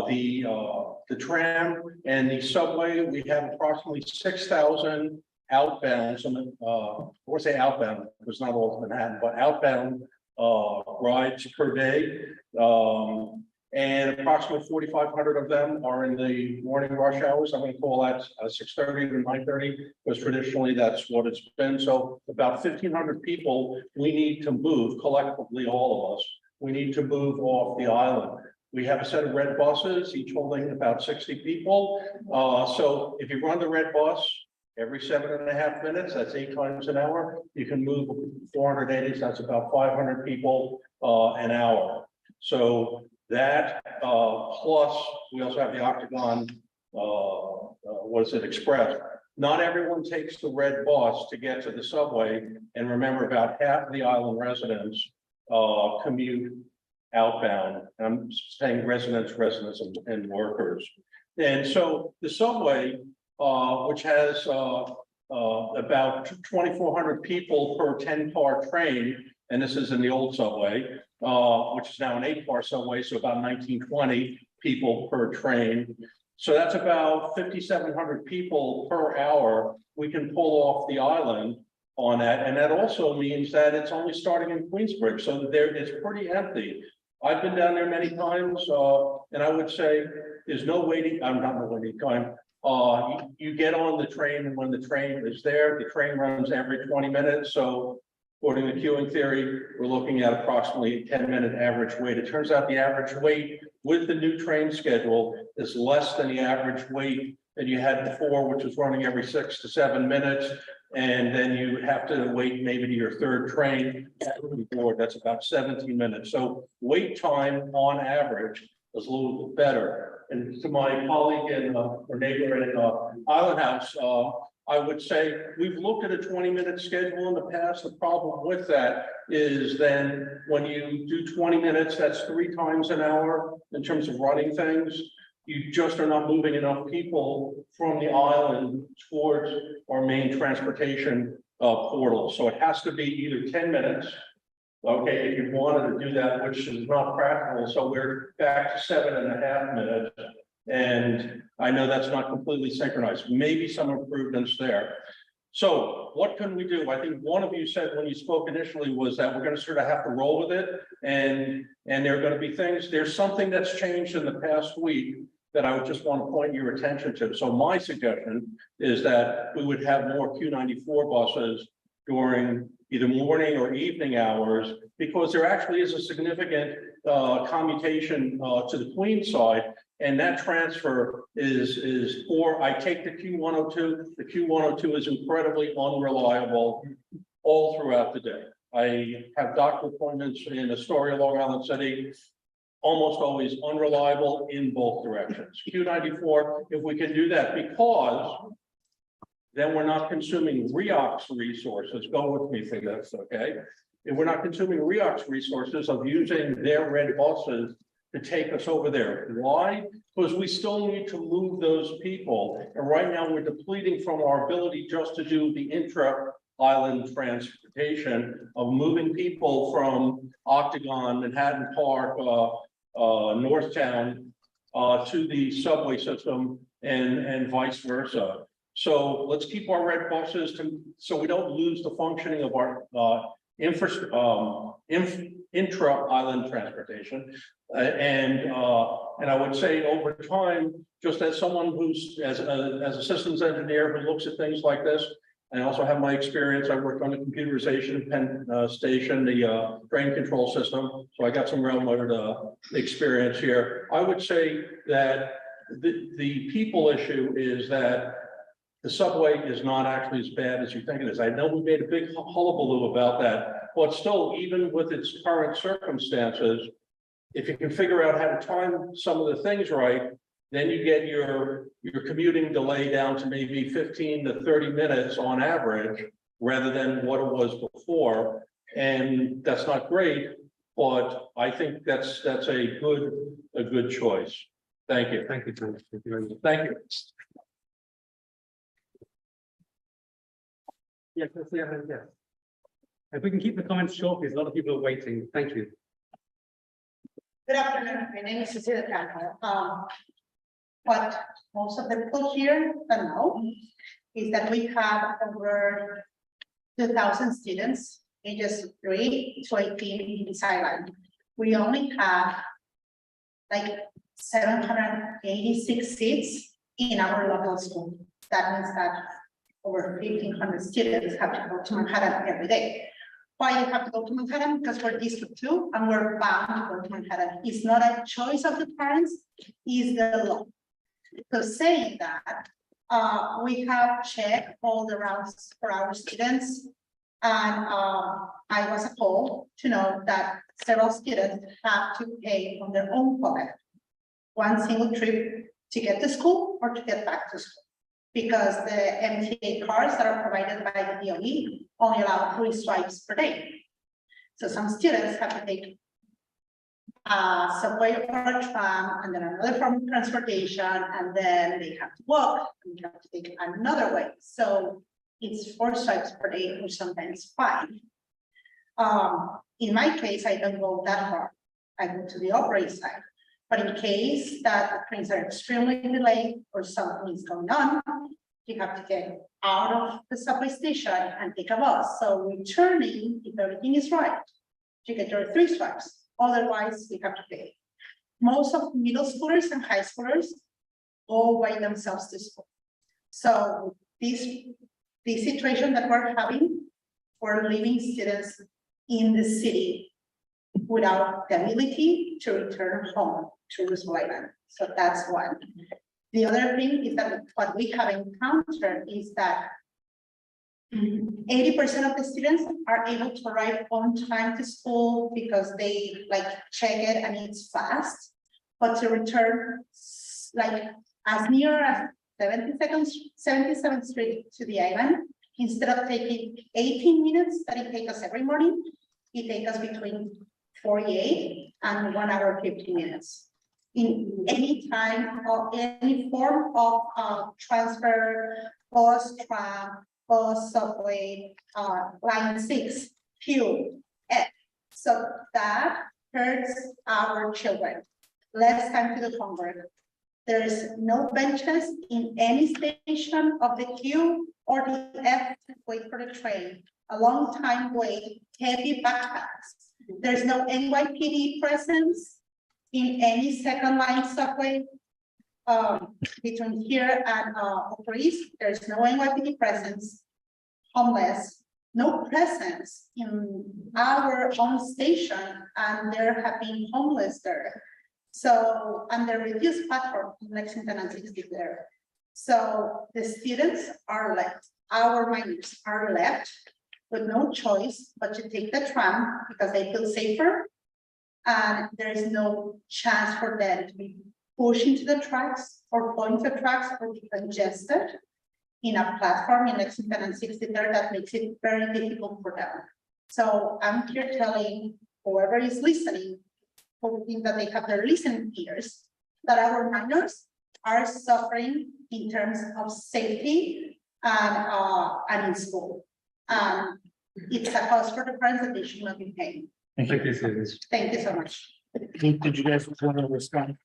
the tram and the subway, we have approximately 6,000 outbound. Or say outbound, because not all of Manhattan, but outbound rides per day. And approximately 4,500 of them are in the morning rush hours. I'm going to call that 6:30 to 9:30, because traditionally that's what it's been. So about 1,500 people we need to move collectively, all of us. We need to move off the island. We have a set of red buses, each holding about 60 people. So if you run the red bus every 7.5 minutes, that's 8 times an hour. You can move 480, so that's about 500 people an hour. So that plus we also have the Octagon, Express. Not everyone takes the red bus to get to the subway. And remember, about half of the island residents commute outbound. I'm saying residents and workers. And so the subway, which has about 2,400 people per 10-car train, and this is in the old subway, which is now an 8-car subway, so about 1,920 people per train. So that's about 5,700 people per hour we can pull off the island on that. And that also means that it's only starting in Queensbridge, so there it's pretty empty. I've been down there many times, and I would say there's no waiting, I'm not no waiting time. You get on the train, and when the train is there, the train runs every 20 minutes. So according to queuing theory, we're looking at approximately a 10-minute average wait. It turns out the average wait with the new train schedule is less than the average wait that you had before, which was running every 6 to 7 minutes. And then you have to wait maybe to your third train. That's about 17 minutes. So wait time on average is a little bit better. And to my colleague and or neighbor in Island House, I would say we've looked at a 20-minute schedule in the past. The problem with that is then when you do 20 minutes, that's 3 times an hour in terms of running things. You just are not moving enough people from the island towards our main transportation portal. So it has to be either 10 minutes. Okay, if you wanted to do that, which is not practical. So we're back to 7.5 minutes. And I know that's not completely synchronized, maybe some improvements there. So what can we do? I think one of you said when you spoke initially was that we're going to sort of have to roll with it. And there are going to be things, there's something that's changed in the past week that I would just want to point your attention to. So my suggestion is that we would have more Q94 buses during either morning or evening hours, because there actually is a significant commutation to the Queen side. And that transfer is poor. I take the Q102. The Q102 is incredibly unreliable all throughout the day. I have doctor appointments in Astoria, Long Island City, almost always unreliable in both directions. Q94, if we can do that, because then we're not consuming RIAC's resources. Go with me for this, okay? If we're not consuming RIAC's resources of using their red buses to take us over there. Why? Because we still need to move those people. And right now we're depleting from our ability just to do the intra-island transportation of moving people from Octagon, Manhattan Park, Northtown, to the subway system and vice versa. So let's keep our red buses so we don't lose the functioning of our intra-island transportation. And I would say over time, just as someone who's as a systems engineer who looks at things like this, I also have my experience. I worked on the computerization Penn Station, the train control system. So I got some railroad experience here. I would say that the people issue is that the subway is not actually as bad as you think it is. I know we made a big hullabaloo about that, but still, even with its current circumstances, if you can figure out how to time some of the things right, then you get your commuting delay down to maybe 15 to 30 minutes on average, rather than what it was before. And that's not great, but I think that's a good choice. Thank you. Thank you, Tom. Thank you very much. Thank you. Yes, yes. If we can keep the comments short, because a lot of people are waiting. Thank you. Good afternoon, my name is Cecilia Cano. What most of the people here don't know is that we have over 2,000 students, ages 3 to 18 in this island. We only have like 786 seats in our local school. That means that over 1,500 students have to go to Manhattan every day. Why you have to go to Manhattan? Because we're District 2 and we're bound to go to Manhattan. It's not a choice of the parents, it's the law. So saying that, we have checked all the routes for our students. And I was appalled to know that several students have to pay from their own pocket one single trip to get to school or to get back to school. Because the MTA cards that are provided by the DOE only allow 3 swipes per day. So some students have to take a subway or a tram and then another form of transportation, and then they have to walk and they have to take another way. So it's 4 swipes per day, or sometimes 5. In my case, I don't go that far. I go to the Upper East Side. But in case that the trains are extremely delayed or something is going on, you have to get out of the subway station and take a bus. So returning, if everything is right, you get your 3 swipes. Otherwise, you have to pay. Most of middle schoolers and high schoolers go by themselves to school. So this situation that we're having for living students in the city without the ability to return home to Roosevelt Island. So that's one. The other thing is that what we have encountered is that 80% of the students are able to arrive on time to school because they like check it and it's fast. But to return like as near as 77th Street to the island, instead of taking 18 minutes that it takes us every morning, it takes us between 48 and 1 hour 50 minutes. In any time or any form of transfer, bus, tram, bus, subway, line 6, fuel. So that hurts our children. Less time to do homework. There's no benches in any station of the queue or the F to wait for the train. A long time wait, heavy backpacks. There's no NYPD presence in any second line subway between here and Upper East. There's no NYPD presence, homeless, no presence in our own station, and there have been homeless there. So, and the reduced platform in Lexington and 60 there. So the students are left, our minors are left with no choice but to take the tram because they feel safer. And there is no chance for them to be pushed into the tracks or fall into the tracks or be congested in a platform in Lexington and 63rd that makes it very difficult for them. So I'm here telling whoever is listening, hoping that they have their listening ears, that our minors are suffering in terms of safety and in school. It's a cost for the parents that they should not be paying. Thank you, Susan. Thank you so much. Did you guys want to respond?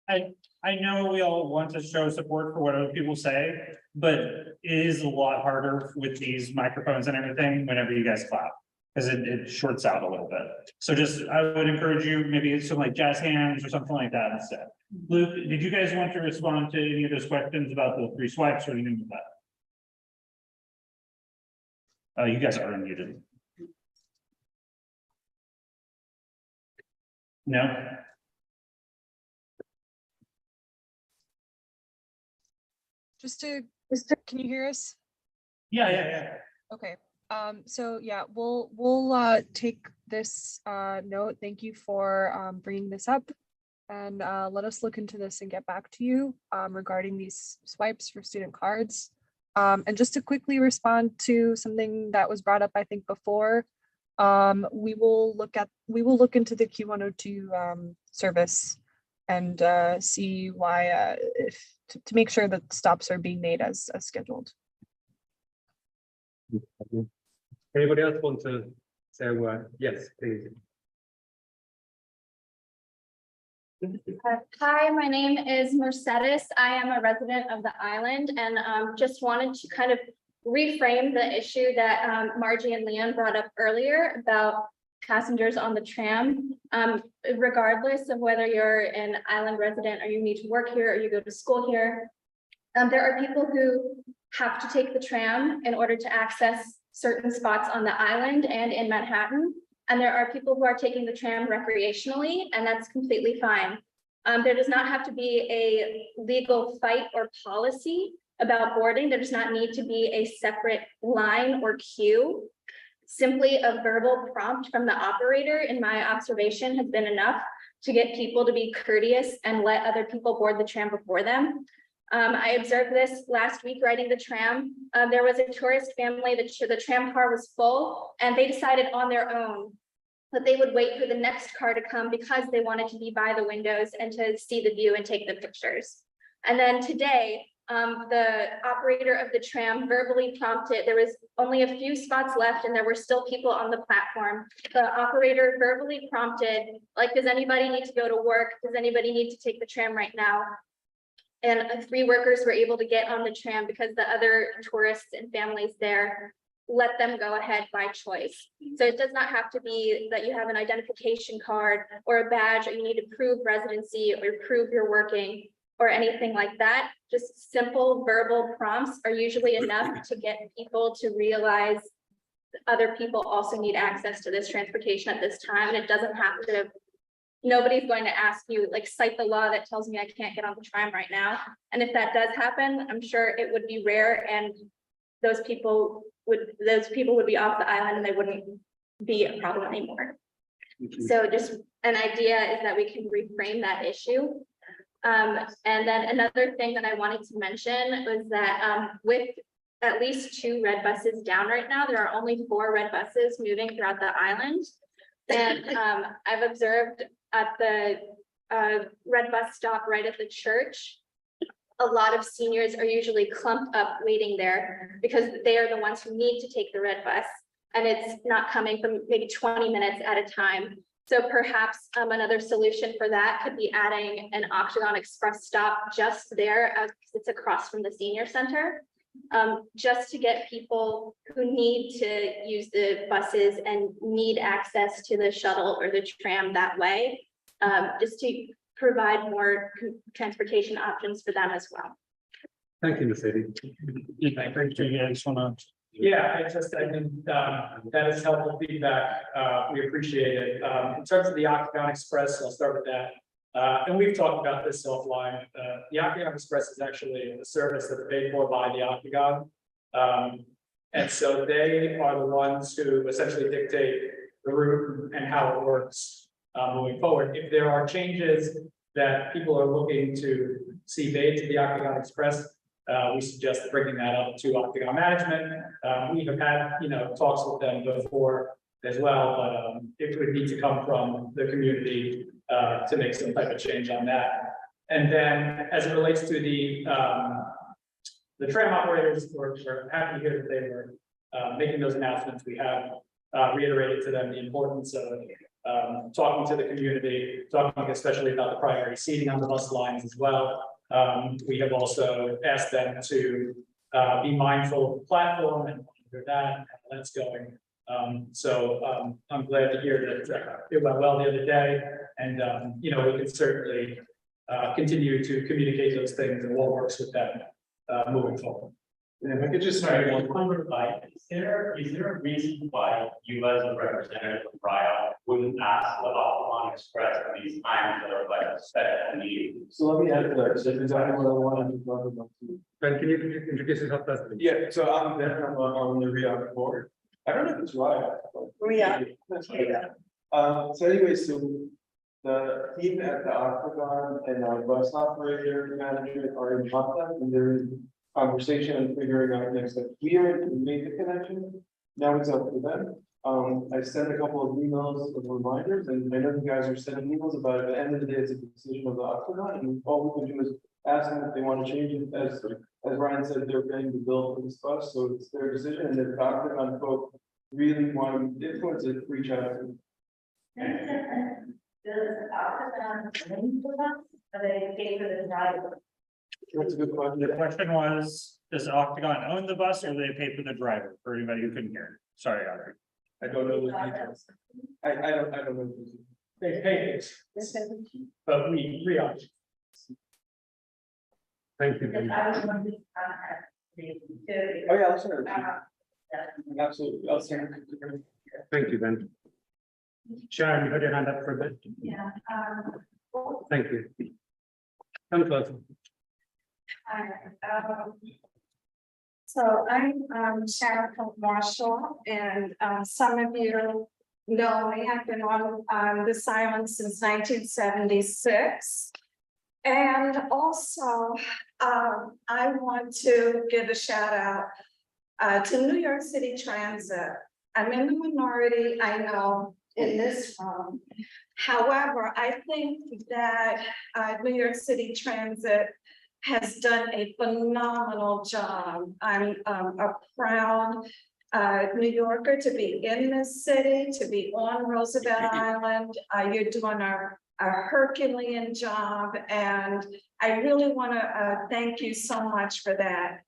I know we all want to show support for what other people say, but it is a lot harder with these microphones and everything whenever you guys clap. Because it shorts out a little bit. So just, I would encourage you, maybe some like jazz hands or something like that instead. Luke, did you guys want to respond to any of those questions about the 3 swipes or anything like that? You guys are unmuted. No? Can you hear us? Yeah. Okay, so yeah, we'll take this note. Thank you for bringing this up. And let us look into this and get back to you regarding these swipes for student cards. And just to quickly respond to something that was brought up, I think before, we will look into the Q102 service and see why to make sure that stops are being made as scheduled. Anybody else want to say a word? Yes, please. Hi, my name is Mercedes. I am a resident of the island and just wanted to kind of reframe the issue that Margie and Leon brought up earlier about passengers on the tram. Regardless of whether you're an island resident or you need to work here or you go to school here, there are people who have to take the tram in order to access certain spots on the island and in Manhattan. And there are people who are taking the tram recreationally, and that's completely fine. There does not have to be a legal fight or policy about boarding. There does not need to be a separate line or queue. Simply a verbal prompt from the operator, in my observation, has been enough to get people to be courteous and let other people board the tram before them. I observed this last week riding the tram. There was a tourist family that the tram car was full, and they decided on their own that they would wait for the next car to come because they wanted to be by the windows and to see the view and take the pictures. And then today, the operator of the tram verbally prompted, there was only a few spots left and there were still people on the platform. The operator verbally prompted, like, does anybody need to go to work? Does anybody need to take the tram right now? And 3 workers were able to get on the tram because the other tourists and families there let them go ahead by choice. So it does not have to be that you have an identification card or a badge, or you need to prove residency or prove you're working or anything like that. Just simple verbal prompts are usually enough to get people to realize other people also need access to this transportation at this time. And it doesn't have to, nobody's going to ask you, like, cite the law that tells me I can't get on the tram right now. And if that does happen, I'm sure it would be rare, and those people would be off the island and they wouldn't be a problem anymore. So just an idea is that we can reframe that issue. And then another thing that I wanted to mention was that with at least 2 red buses down right now, there are only 4 red buses moving throughout the island. And I've observed at the red bus stop right at the church, a lot of seniors are usually clumped up waiting there because they are the ones who need to take the red bus, and it's not coming from maybe 20 minutes at a time. So perhaps another solution for that could be adding an Octagon Express stop just there, because it's across from the senior center, just to get people who need to use the buses and need access to the shuttle or the tram that way, just to provide more transportation options for them as well. Thank you, Mercedes. Yeah, I think that is helpful feedback. We appreciate it. In terms of the Octagon Express, I'll start with that. And we've talked about this offline. The Octagon Express is actually a service that's paid for by the Octagon. And so they are the ones who essentially dictate the route and how it works moving forward. If there are changes that people are looking to see made to the Octagon Express, we suggest bringing that up to Octagon management. We have had, talks with them before as well, but it would need to come from the community to make some type of change on that. And then as it relates to the tram operators, we're happy to hear that they were making those announcements. We have reiterated to them the importance of talking to the community, talking especially about the priority seating on the bus lines as well. We have also asked them to be mindful of the platform and monitor that, and that's going. So I'm glad to hear that it went well the other day, and we can certainly continue to communicate those things and what works with them moving forward. If I could just. Sorry, is there a reason why you as a representative of RIA wouldn't ask the Avalon Express at these times that are like a special need? So let me add to that, because that's exactly what I wanted to talk about. Ben, can you introduce yourself first? please? Yeah, so I'm Ben, I'm on the RIA board. I don't know if it's RIA. RIA. So anyway, so the team at the Octagon and our bus operator manager are in contact, and there is conversation and figuring out next step. We already made the connection, now it's up to them. I sent a couple of emails of reminders, and I know you guys are sending emails about it. At the end of the day, it's a decision of the Octagon, and all we can do is ask them if they want to change it. As Ryan said, they're paying the bill for this bus, so it's their decision, and if the Octagon folk really want to influence it, reach out to them. That's a good question. The question was, does Octagon own the bus or do they pay for the driver? For anybody who couldn't hear. Sorry, Audrey. I don't know the details. I don't know. They pay it, but we are. Thank you. Ben. Oh, yeah, I'll send it. Absolutely, I'll send it. Thank you, Ben. Sharon, you had your hand up for a bit. Yeah. Thank you. Come closer. So I'm Sharon Marshall, and some of you know me. I've been on this island since 1976. And also, I want to give a shout out to New York City Transit. I'm in the minority, I know, in this room. However, I think that New York City Transit has done a phenomenal job. I'm a proud New Yorker to be in this city, to be on Roosevelt Island. You're doing a Herculean job, and I really want to thank you so much for that.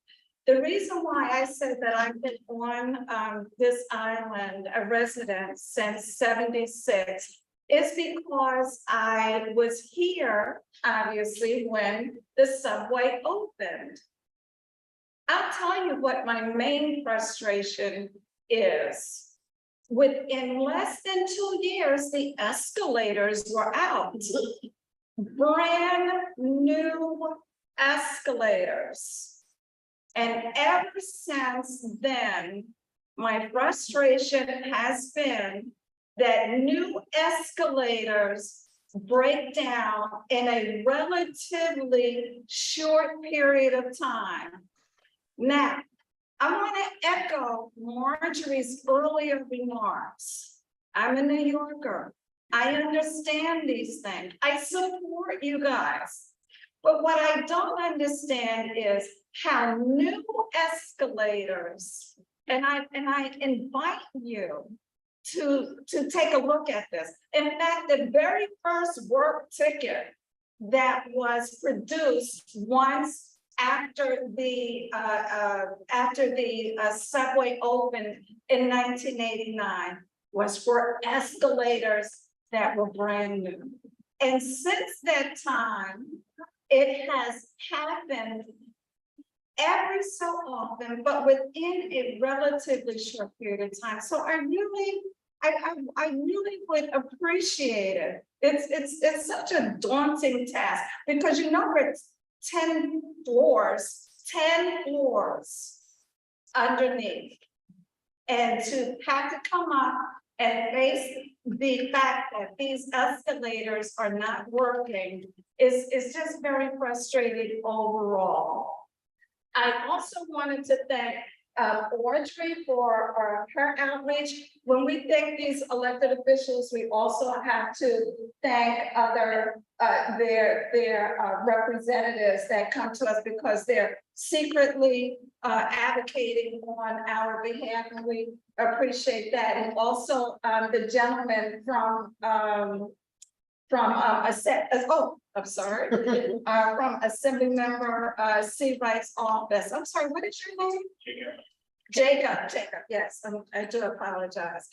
The reason why I said that I've been on this island, a resident since '76, is because I was here, obviously, when the subway opened. I'll tell you what my main frustration is. Within less than 2 years, the escalators were out. Brand new escalators. And ever since then, my frustration has been that new escalators break down in a relatively short period of time. Now, I want to echo Marjorie's earlier remarks. I'm a New Yorker. I understand these things. I support you guys. But what I don't understand is how new escalators, and I invite you to take a look at this. In fact, the very first work ticket that was produced once after the subway opened in 1989 was for escalators that were brand new. And since that time, it has happened every so often, but within a relatively short period of time. So I really would appreciate it. It's such a daunting task because you know it's 10 floors underneath. And to have to come up and face the fact that these escalators are not working is just very frustrating overall. I also wanted to thank Audrey for her outreach. When we thank these elected officials, we also have to thank other their representatives that come to us because they're secretly advocating on our behalf, and we appreciate that. And also the gentleman from from Assembly Member Seawright's office. I'm sorry, what is your name? Jacob, yes, I do apologize.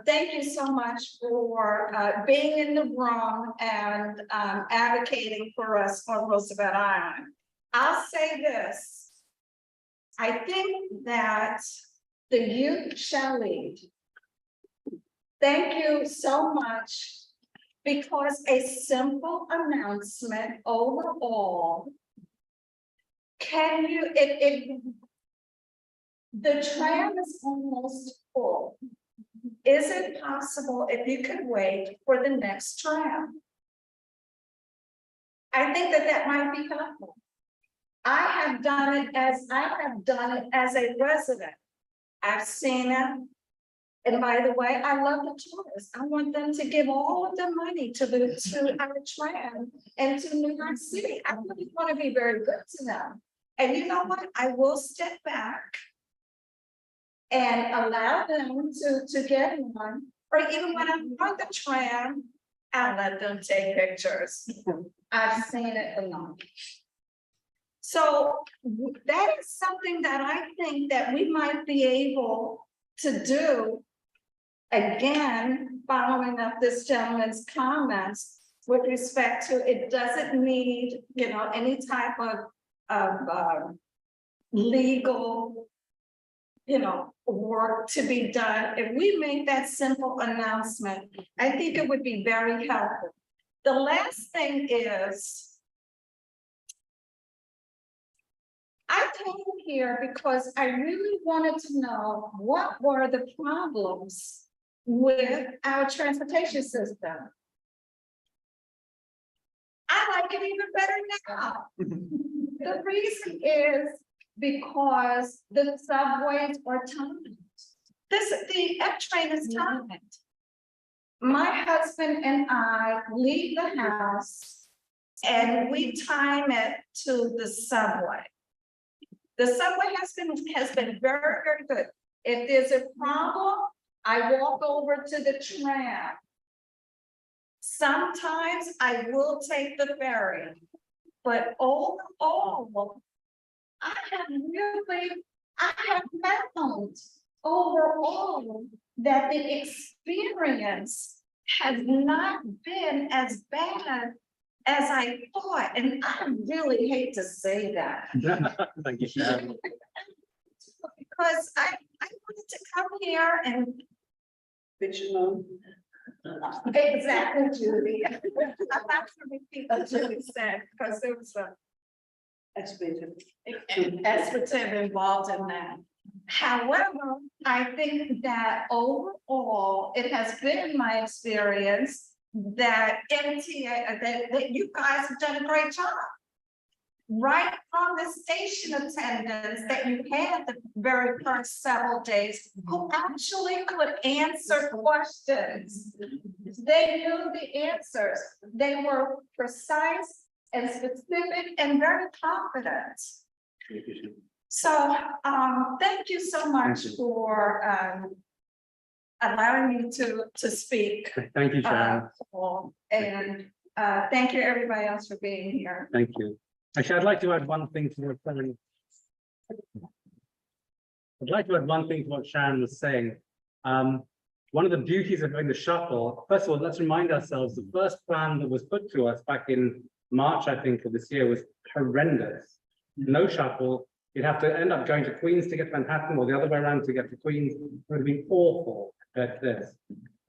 Thank you so much for being in the room and advocating for us on Roosevelt Island. I'll say this, I think that the youth shall lead. Thank you so much, because a simple announcement overall. Can you, the tram is almost full. Is it possible if you could wait for the next tram? I think that might be helpful. I have done it as a resident. I've seen it. And by the way, I love the tourists. I want them to give all of the money to our tram and to New York City. I really want to be very good to them. And you know what? I will step back and allow them to get one, or even when I'm on the tram, I'll let them take pictures. I've seen it enough. So that is something that I think that we might be able to do. Again, following up this gentleman's comments with respect to, it doesn't need, any type of legal, work to be done. If we make that simple announcement, I think it would be very helpful. The last thing is, I came here because I really wanted to know what were the problems with our transportation system. I like it even better now. The reason is because the subways are timed. The F train is timed. My husband and I leave the house and we time it to the subway. The subway has been very, very good. If there's a problem, I walk over to the tram. Sometimes I will take the ferry, but overall, I have found overall that the experience has not been as bad as I thought, and I really hate to say that. Thank you, Sharon. Because I wanted to come here and. Exactly, Judy. I'm not to repeat what Judy said, because there was a expletive involved in that. However, I think that overall, it has been my experience that MTA, that you guys have done a great job. Right from the station attendants that you had the very first several days, who actually could answer questions. They knew the answers. They were precise and specific and very confident. So thank you so much for allowing me to speak. Thank you, Sharon. And thank you everybody else for being here. Thank you. Actually, I'd like to add one thing to what Sharon was saying. One of the beauties of doing the shuttle, first of all, let's remind ourselves the first plan that was put to us back in March, I think, of this year was horrendous. No shuttle. You'd have to end up going to Queens to get to Manhattan, or the other way around to get to Queens. It would have been awful at this.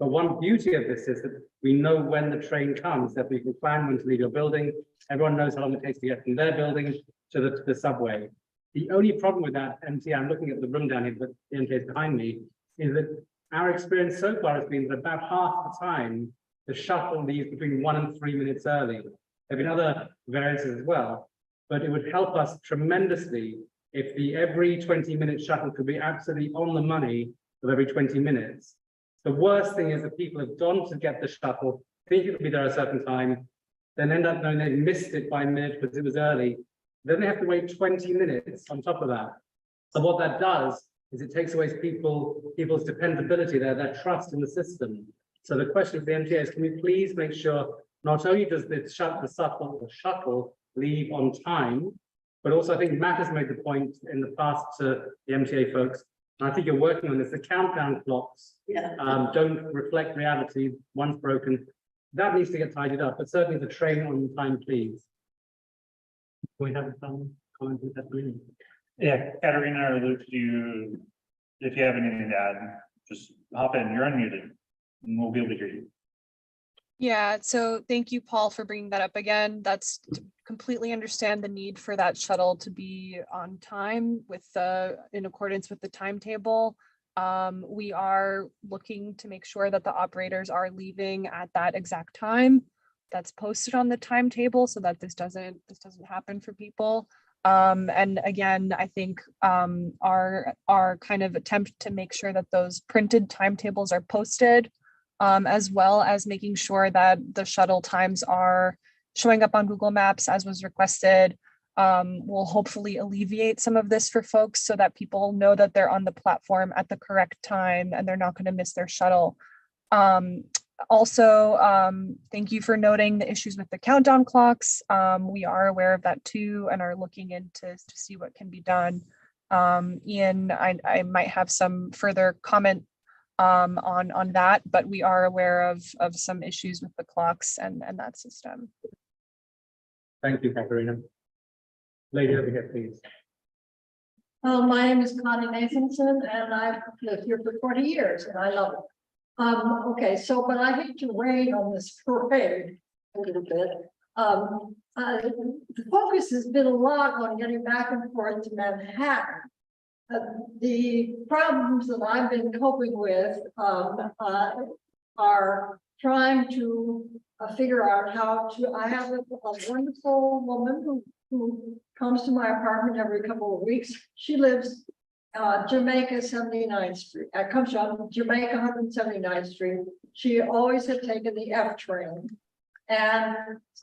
But one beauty of this is that we know when the train comes, that we can plan when to leave your building. Everyone knows how long it takes to get from their building to the subway. The only problem with that MTA, I'm looking at the room down here, but the MTA is behind me, is that our experience so far has been that about half the time, the shuttle leaves between 1 and 3 minutes early. There have been other variances as well, but it would help us tremendously if the every 20-minute shuttle could be absolutely on the money of every 20 minutes. The worst thing is that people have gone to get the shuttle, think it will be there at a certain time, then end up knowing they missed it by a minute because it was early. Then they have to wait 20 minutes on top of that. And what that does is it takes away people's dependability, their trust in the system. So the question of the MTA is, can we please make sure not only does the shuttle leave on time, but also I think Matt has made the point in the past to the MTA folks, and I think you're working on this, the countdown clocks don't reflect reality once broken. That needs to get tidied up, but certainly the train on time, please. We have some comment with that. Yeah, Katerina or Luke, if you have anything to add, just hop in, you're unmuted. And we'll be able to hear you. Yeah, so thank you, Paul, for bringing that up again. That's completely understand the need for that shuttle to be on time with in accordance with the timetable. We are looking to make sure that the operators are leaving at that exact time that's posted on the timetable so that this doesn't happen for people. And again, I think our kind of attempt to make sure that those printed timetables are posted, as well as making sure that the shuttle times are showing up on Google Maps as was requested, will hopefully alleviate some of this for folks so that people know that they're on the platform at the correct time and they're not going to miss their shuttle. Also, thank you for noting the issues with the countdown clocks. We are aware of that too and are looking into to see what can be done. Ian, I might have some further comment on that, but we are aware of some issues with the clocks and that system. Thank you, Katerina. Lady over here, please. My name is Connie Nathanson and I've lived here for 20 years and I love it. Okay, so, but I hate to rain on this parade a little bit. The focus has been a lot on getting back and forth to Manhattan. The problems that I've been coping with are trying to figure out how to, I have a wonderful woman who comes to my apartment every couple of weeks. She lives Jamaica 79th Street. I come from Jamaica 179th Street. She always had taken the F train. And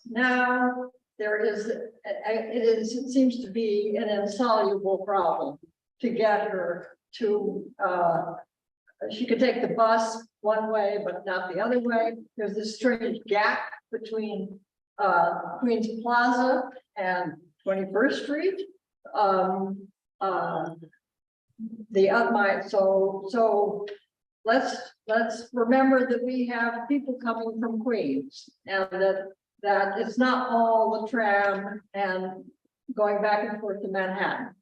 now there is, it seems to be an insoluble problem to get her to, she could take the bus one way, but not the other way. There's this strange gap between Queens Plaza and 21st Street. So let's remember that we have people coming from Queens and that it's not all the tram and going back and forth to Manhattan.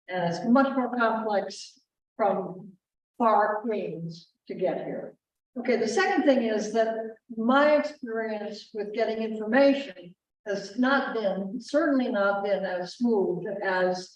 And it's much more complex from far Queens to get here. Okay, the second thing is that my experience with getting information has not been, certainly not been as smooth as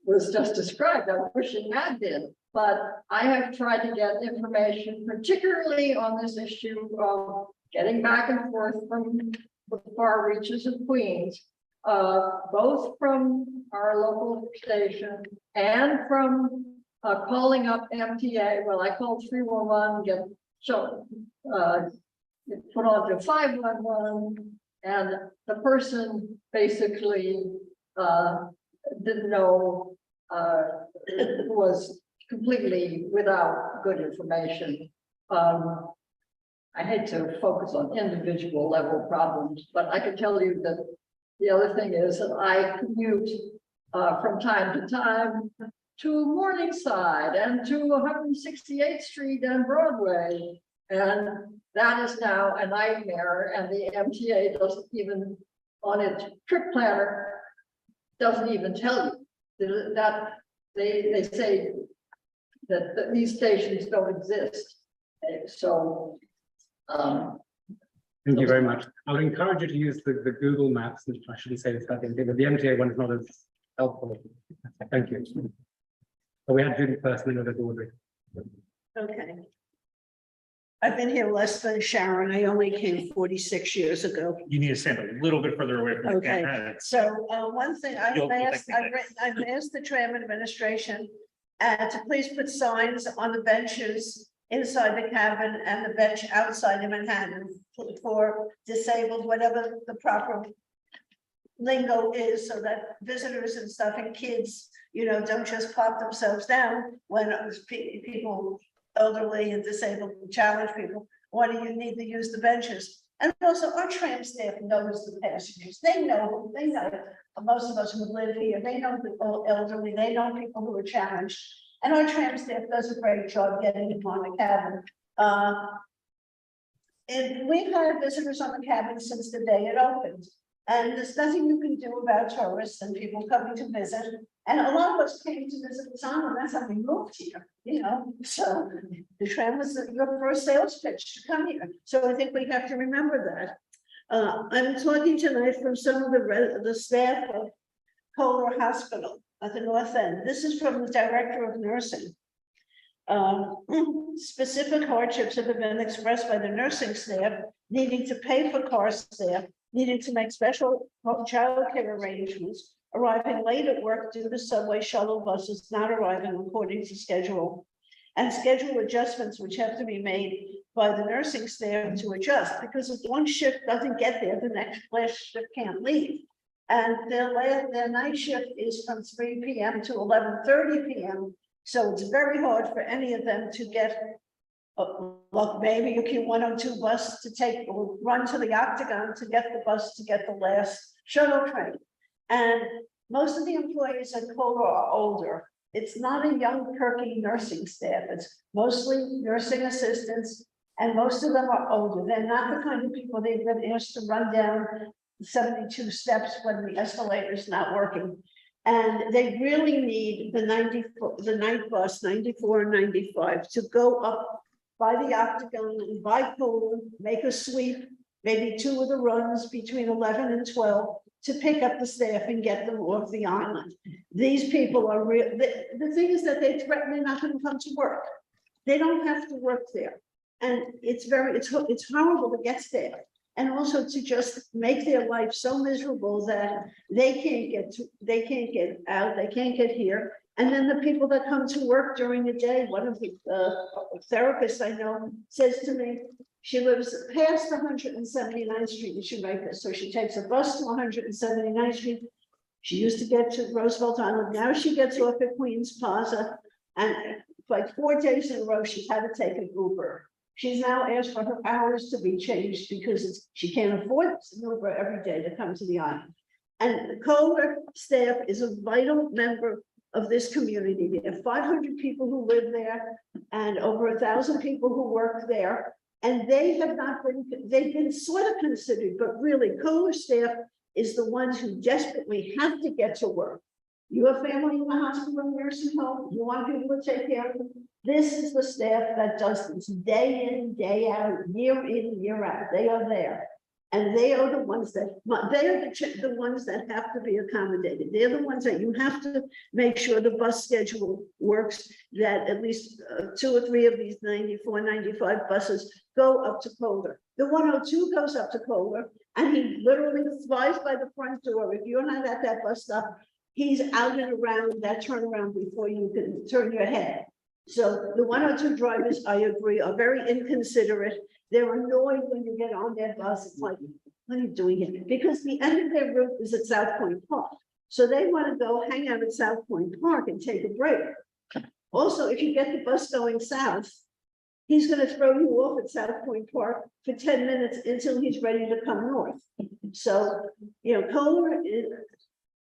was just described. I wish it had been, but I have tried to get information, particularly on this issue of getting back and forth from the far reaches of Queens, both from our local station and from calling up MTA. Well, I called 311, get put on to 511, and the person basically didn't know, was completely without good information. I hate to focus on individual level problems, but I can tell you that the other thing is that I commute from time to time to Morningside and to 168th Street and Broadway. And that is now a nightmare. And the MTA doesn't even, on its trip planner, doesn't even tell you that they say that these stations don't exist. So thank you very much. I would encourage you to use the Google Maps, which I shouldn't say this, but the MTA one is not as helpful. Thank you. So we had Judy first, and then there's Audrey. Okay. I've been here less than Sharon. I only came 46 years ago. You need to stand a little bit further away from the Okay, camera. so one thing I've You'll asked, take the I've asked the tram administration to please put signs on the benches inside the cabin and the bench outside in Manhattan for disabled, whatever the proper lingo is, so that visitors and stuff and kids, you know, don't just plop themselves down when people, elderly and disabled, challenged people, why do you need to use the benches? And also our tram staff knows the passengers. They know, most of us who live here, they know the elderly, they know people who are challenged. And our tram staff does a great job getting them on the cabin. And we've had visitors on the cabin since the day it opened. And there's nothing you can do about tourists and people coming to visit. And a lot of us came to visit the town, and that's how we moved here, you know, so the tram was your first sales pitch to come here. So I think we have to remember that. I'm talking tonight from some of the staff of Kohler Hospital at the North End. This is from the director of nursing. Specific hardships have been expressed by the nursing staff needing to pay for car staff, needing to make special childcare arrangements, arriving late at work due to subway shuttle buses not arriving according to schedule, and schedule adjustments which have to be made by the nursing staff to adjust, because if one shift doesn't get there, the next last shift can't leave. And their night shift is from 3 p.m. to 11:30 p.m. So it's very hard for any of them to get, look, maybe a Q102 bus to take, or run to the Octagon to get the bus to get the last shuttle train. And most of the employees at Kohler are older. It's not a young, perky nursing staff. It's mostly nursing assistants, and most of them are older. They're not the kind of people they've been asked to run down 72 steps when the escalator is not working. And they really need the night bus, 94 and 95, to go up by the Octagon and by Kohler, make a sweep, maybe 2 of the runs between 11 and 12, to pick up the staff and get them off the island. These people are real. The thing is that they threaten they're not going to come to work. They don't have to work there. And it's horrible to get staff. And also to just make their life so miserable that they can't get out, they can't get here. And then the people that come to work during the day, one of the therapists I know says to me, she lives past 179th Street in Jamaica. So she takes a bus to 179th Street. She used to get to Roosevelt Island. Now she gets off at Queens Plaza. And like 4 days in a row, she's had to take an Uber. She's now asked for her hours to be changed because she can't afford an Uber every day to come to the island. And the Kohler staff is a vital member of this community. There are 500 people who live there and over 1,000 people who work there. And they have not been, they've been sort of considered, but really Kohler staff is the ones who desperately have to get to work. You have family in the hospital and nursing home, you want people to take care of them. This is the staff that does this day in, day out, year in, year out. They are there. And they are the ones that, they are the ones that have to be accommodated. They're the ones that you have to make sure the bus schedule works, that at least 2 or 3 of these 94, 95 buses go up to Kohler. The 102 goes up to Kohler, and he literally flies by the front door. If you're not at that bus stop, he's out and around that turnaround before you can turn your head. So the 102 drivers, I agree, are very inconsiderate. They're annoyed when you get on their bus. It's like, what are you doing here? Because the end of their route is at South Point Park. So they want to go hang out at South Point Park and take a break. Also, if you get the bus going south, he's going to throw you off at South Point Park for 10 minutes until he's ready to come north. So, you know, Kohler is,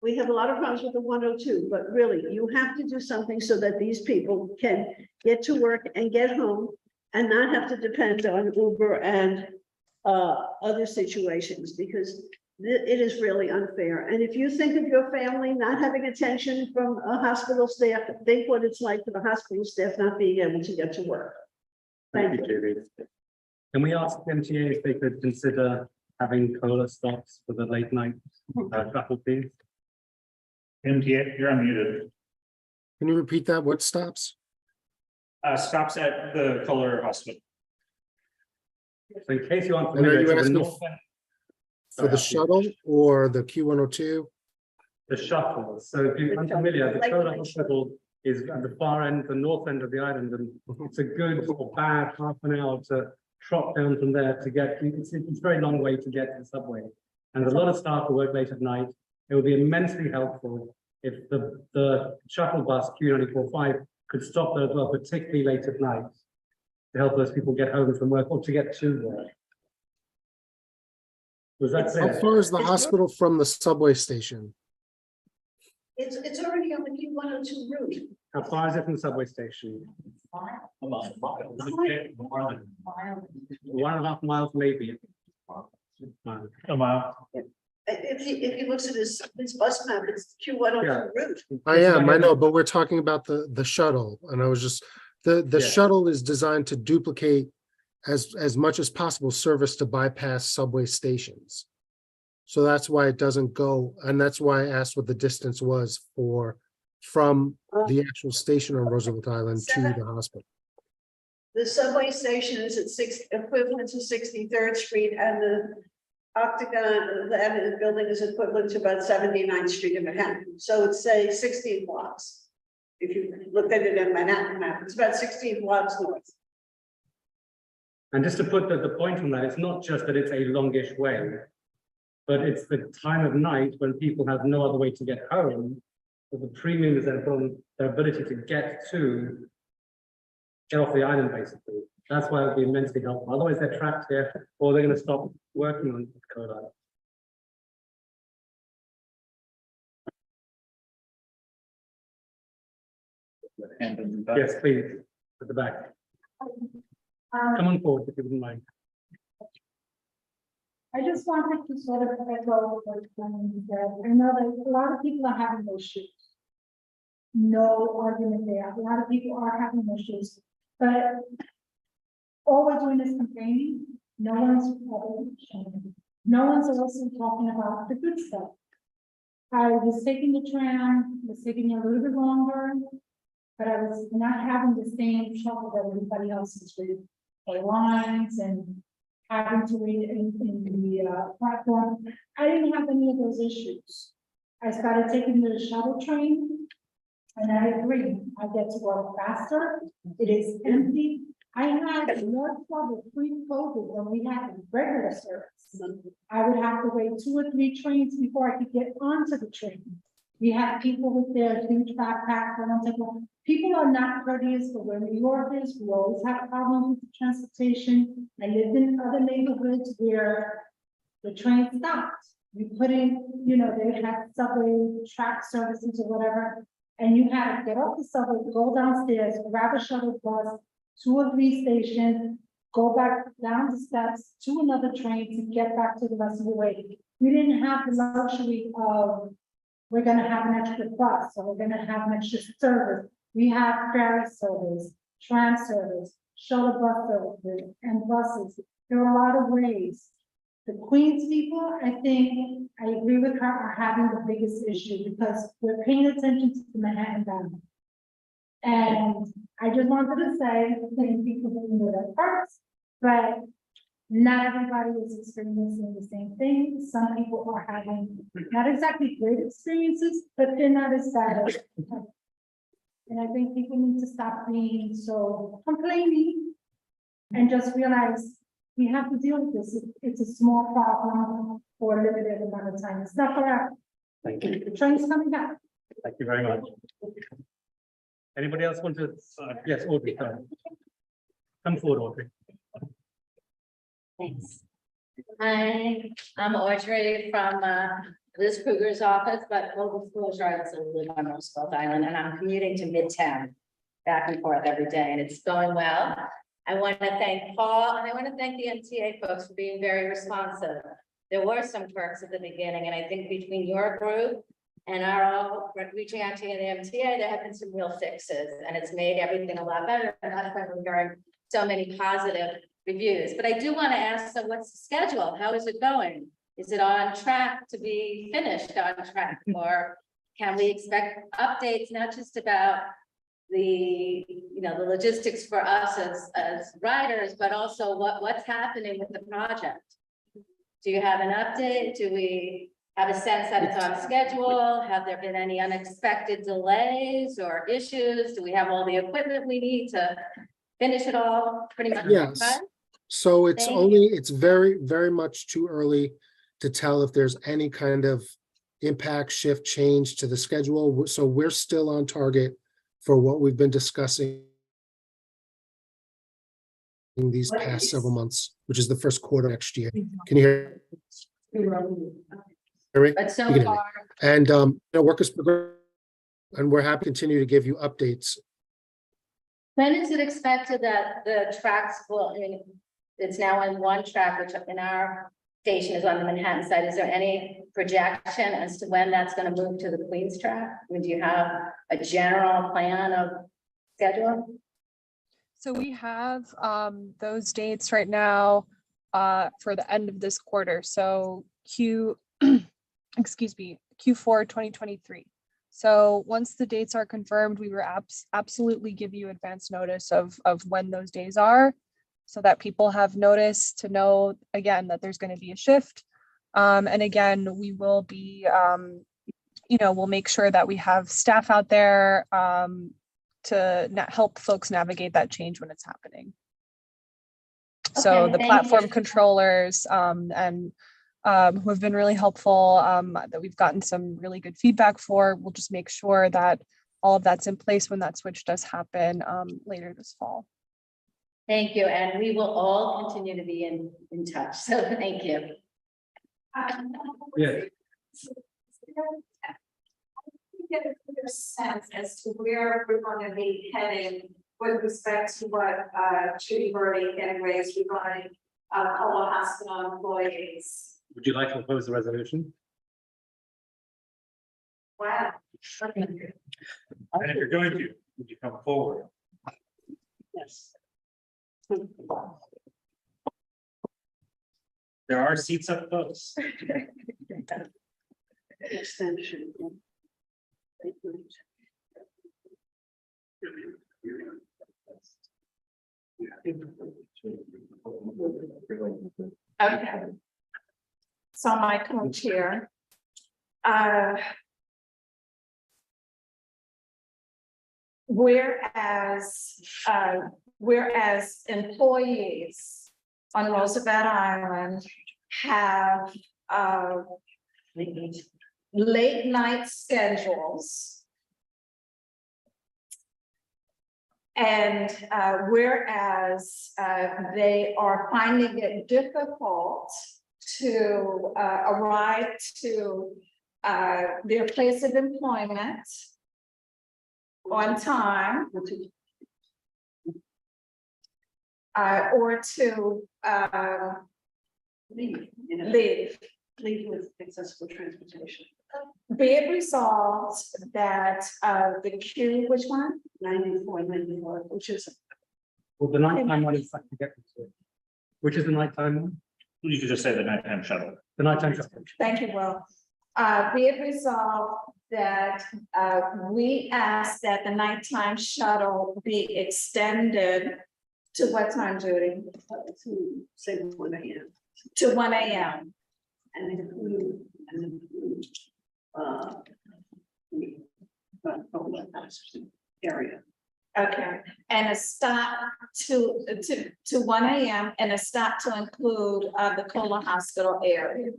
we have a lot of problems with the 102, but really you have to do something so that these people can get to work and get home and not have to depend on Uber and other situations, because it is really unfair. And if you think of your family not having attention from a hospital staff, think what it's like for the hospital staff not being able to get to work. Thank you. JB. Can we ask MTA if they could consider having Kohler stops for the late night shuttle, please? MTA, you're unmuted. Can you repeat that? What stops? Stops at the Kohler Hospital. So in case you aren't And are familiar, you to the asking north end. For the Sorry, shuttle or the Q102? the shuttle. So if you're unfamiliar, the Kohler Hospital is at the far end, the north end of the island, and it's a good or bad half an hour to trot down from there to get. It's a very long way to get to the subway, and a lot of staff who work late at night. It would be immensely helpful if the shuttle bus Q945 could stop there as well, particularly late at night, to help those people get home from work or to get to work. Was that How clear? far is the hospital from the subway station? It's already on the Q102 route. How far is it from the subway station? 1.5 miles, maybe. A mile. If he looks at his bus map, it's Q102 Yeah. route. I know, but we're talking about the shuttle, and I was just, the Yeah. shuttle is designed to duplicate as much as possible service to bypass subway stations. So that's why it doesn't go, and that's why I asked what the distance was from the actual station on Roosevelt Island to the hospital. The subway station is at equivalent to 63rd Street, and the Octagon, the building is equivalent to about 79th Street in Manhattan. So it's say 16 blocks. If you look at it in Manhattan map, it's about 16 blocks north. And just to put the point on that, it's not just that it's a longish way, but it's the time of night when people have no other way to get home. So the premium is then on their ability to get off the island, basically. That's why it would be immensely helpful. Otherwise, they're trapped here, or they're going to stop working on Code Island. Yes, please, at the back. Come on forward if you wouldn't mind. I just wanted to sort of echo what Glenn said. I know that a lot of people are having those issues. No argument there. A lot of people are having issues, but all we're doing is complaining. No one's also talking about the good stuff. I was taking the tram, was taking a little bit longer, but I was not having the same trouble that everybody else is with the lines and having to wait in the platform. I didn't have any of those issues. I started taking the shuttle train, and I agree, I get to work faster. It is empty. I had more trouble pre-COVID when we had regular service. I would have to wait 2 or 3 trains before I could get onto the train. We had people with their huge backpacks. People are not courteous, but we're New Yorkers. We always have problems with transportation. I lived in other neighborhoods where the train stopped. You put in, they had subway track services or whatever, and you had to get off the subway, go downstairs, grab a shuttle bus, 2 or 3 stations, go back down the steps to another train to get back to the rest of the way. We didn't have the luxury of, we're gonna have an extra bus, or we're gonna have an extra service. We have ferry service, tram service, shuttle bus services, and buses. There are a lot of ways. The Queens people, I think, I agree with her, are having the biggest issue because we're paying attention to the Manhattan Down. And I just wanted to say, thank people who know that first, but not everybody is experiencing the same thing. Some people are having not exactly great experiences, but they're not as bad as. And I think people need to stop being so complaining and just realize we have to deal with this. It's a small problem for a limited amount of time. It's not forever. Thank you. The train's coming back. Thank you very much. Anybody else want to? Yes, Audrey. Come forward, Audrey. Thanks. Hi, I'm Audrey from Liz Kruger's office, but full disclosure, I also live on Roosevelt Island, and I'm commuting to Midtown back and forth every day, and it's going well. I want to thank Paul, and I want to thank the MTA folks for being very responsive. There were some quirks at the beginning, and I think between your group and our all reaching out to the MTA, there have been some real fixes, and it's made everything a lot better. And that's why we're hearing so many positive reviews. But I do want to ask, so what's the schedule? How is it going? Is it on track to be finished on track? Or can we expect updates, not just about the the logistics for us as riders, but also what's happening with the project? Do you have an update? Do we have a sense that it's on schedule? Have there been any unexpected delays or issues? Do we have all the equipment we need to finish it all pretty much? Yes. So it's very, very much too early to tell if there's any kind of impact, shift, change to the schedule. So we're still on target for what we've been discussing in these past several months, which is the first quarter next year. Can you hear me? But so You can hear me. far, And work is progressing, and we're happy to continue to give you updates. when is it expected that the tracks will, it's now in one track, which in our station is on the Manhattan side. Is there any projection as to when that's gonna move to the Queens track? I mean, do you have a general plan of schedule? So we have those dates right now for the end of this quarter. So excuse me, Q4 2023. So once the dates are confirmed, we will absolutely give you advance notice of when those days are, so that people have notice to know, again, that there's going to be a shift. And again, we will be, we'll make sure that we have staff out there to help folks navigate that change when it's happening. So Okay, the thank platform you. controllers and who have been really helpful, that we've gotten some really good feedback for. We'll just make sure that all of that's in place when that switch does happen later this fall. Thank you, and we will all continue to be in touch, so thank you. Yeah. Get a clear sense as to where we're going to be heading with respect to what Judy Birdie had raised regarding Colorado Hospital employees. Would you like to propose the resolution? Wow. And if you're going to, would you come forward? Yes. There are seats up close. Extension. Okay. So my co-chair. Whereas employees on Roosevelt Island have late night schedules. And whereas they are finding it difficult to arrive to their place of employment on time, or to leave with accessible transportation. Be it resolved that the queue, which one? 94, which is. Well, the nighttime one is I can get to. Which is the nighttime one? You could just say the nighttime shuttle. The nighttime shuttle. Thank you, Will. Be it resolved that we ask that the nighttime shuttle be extended to what time, Judy? To say 1 a.m. To 1 a.m. And include area. Okay, and a stop to 1 a.m. and a stop to include the Cola Hospital area.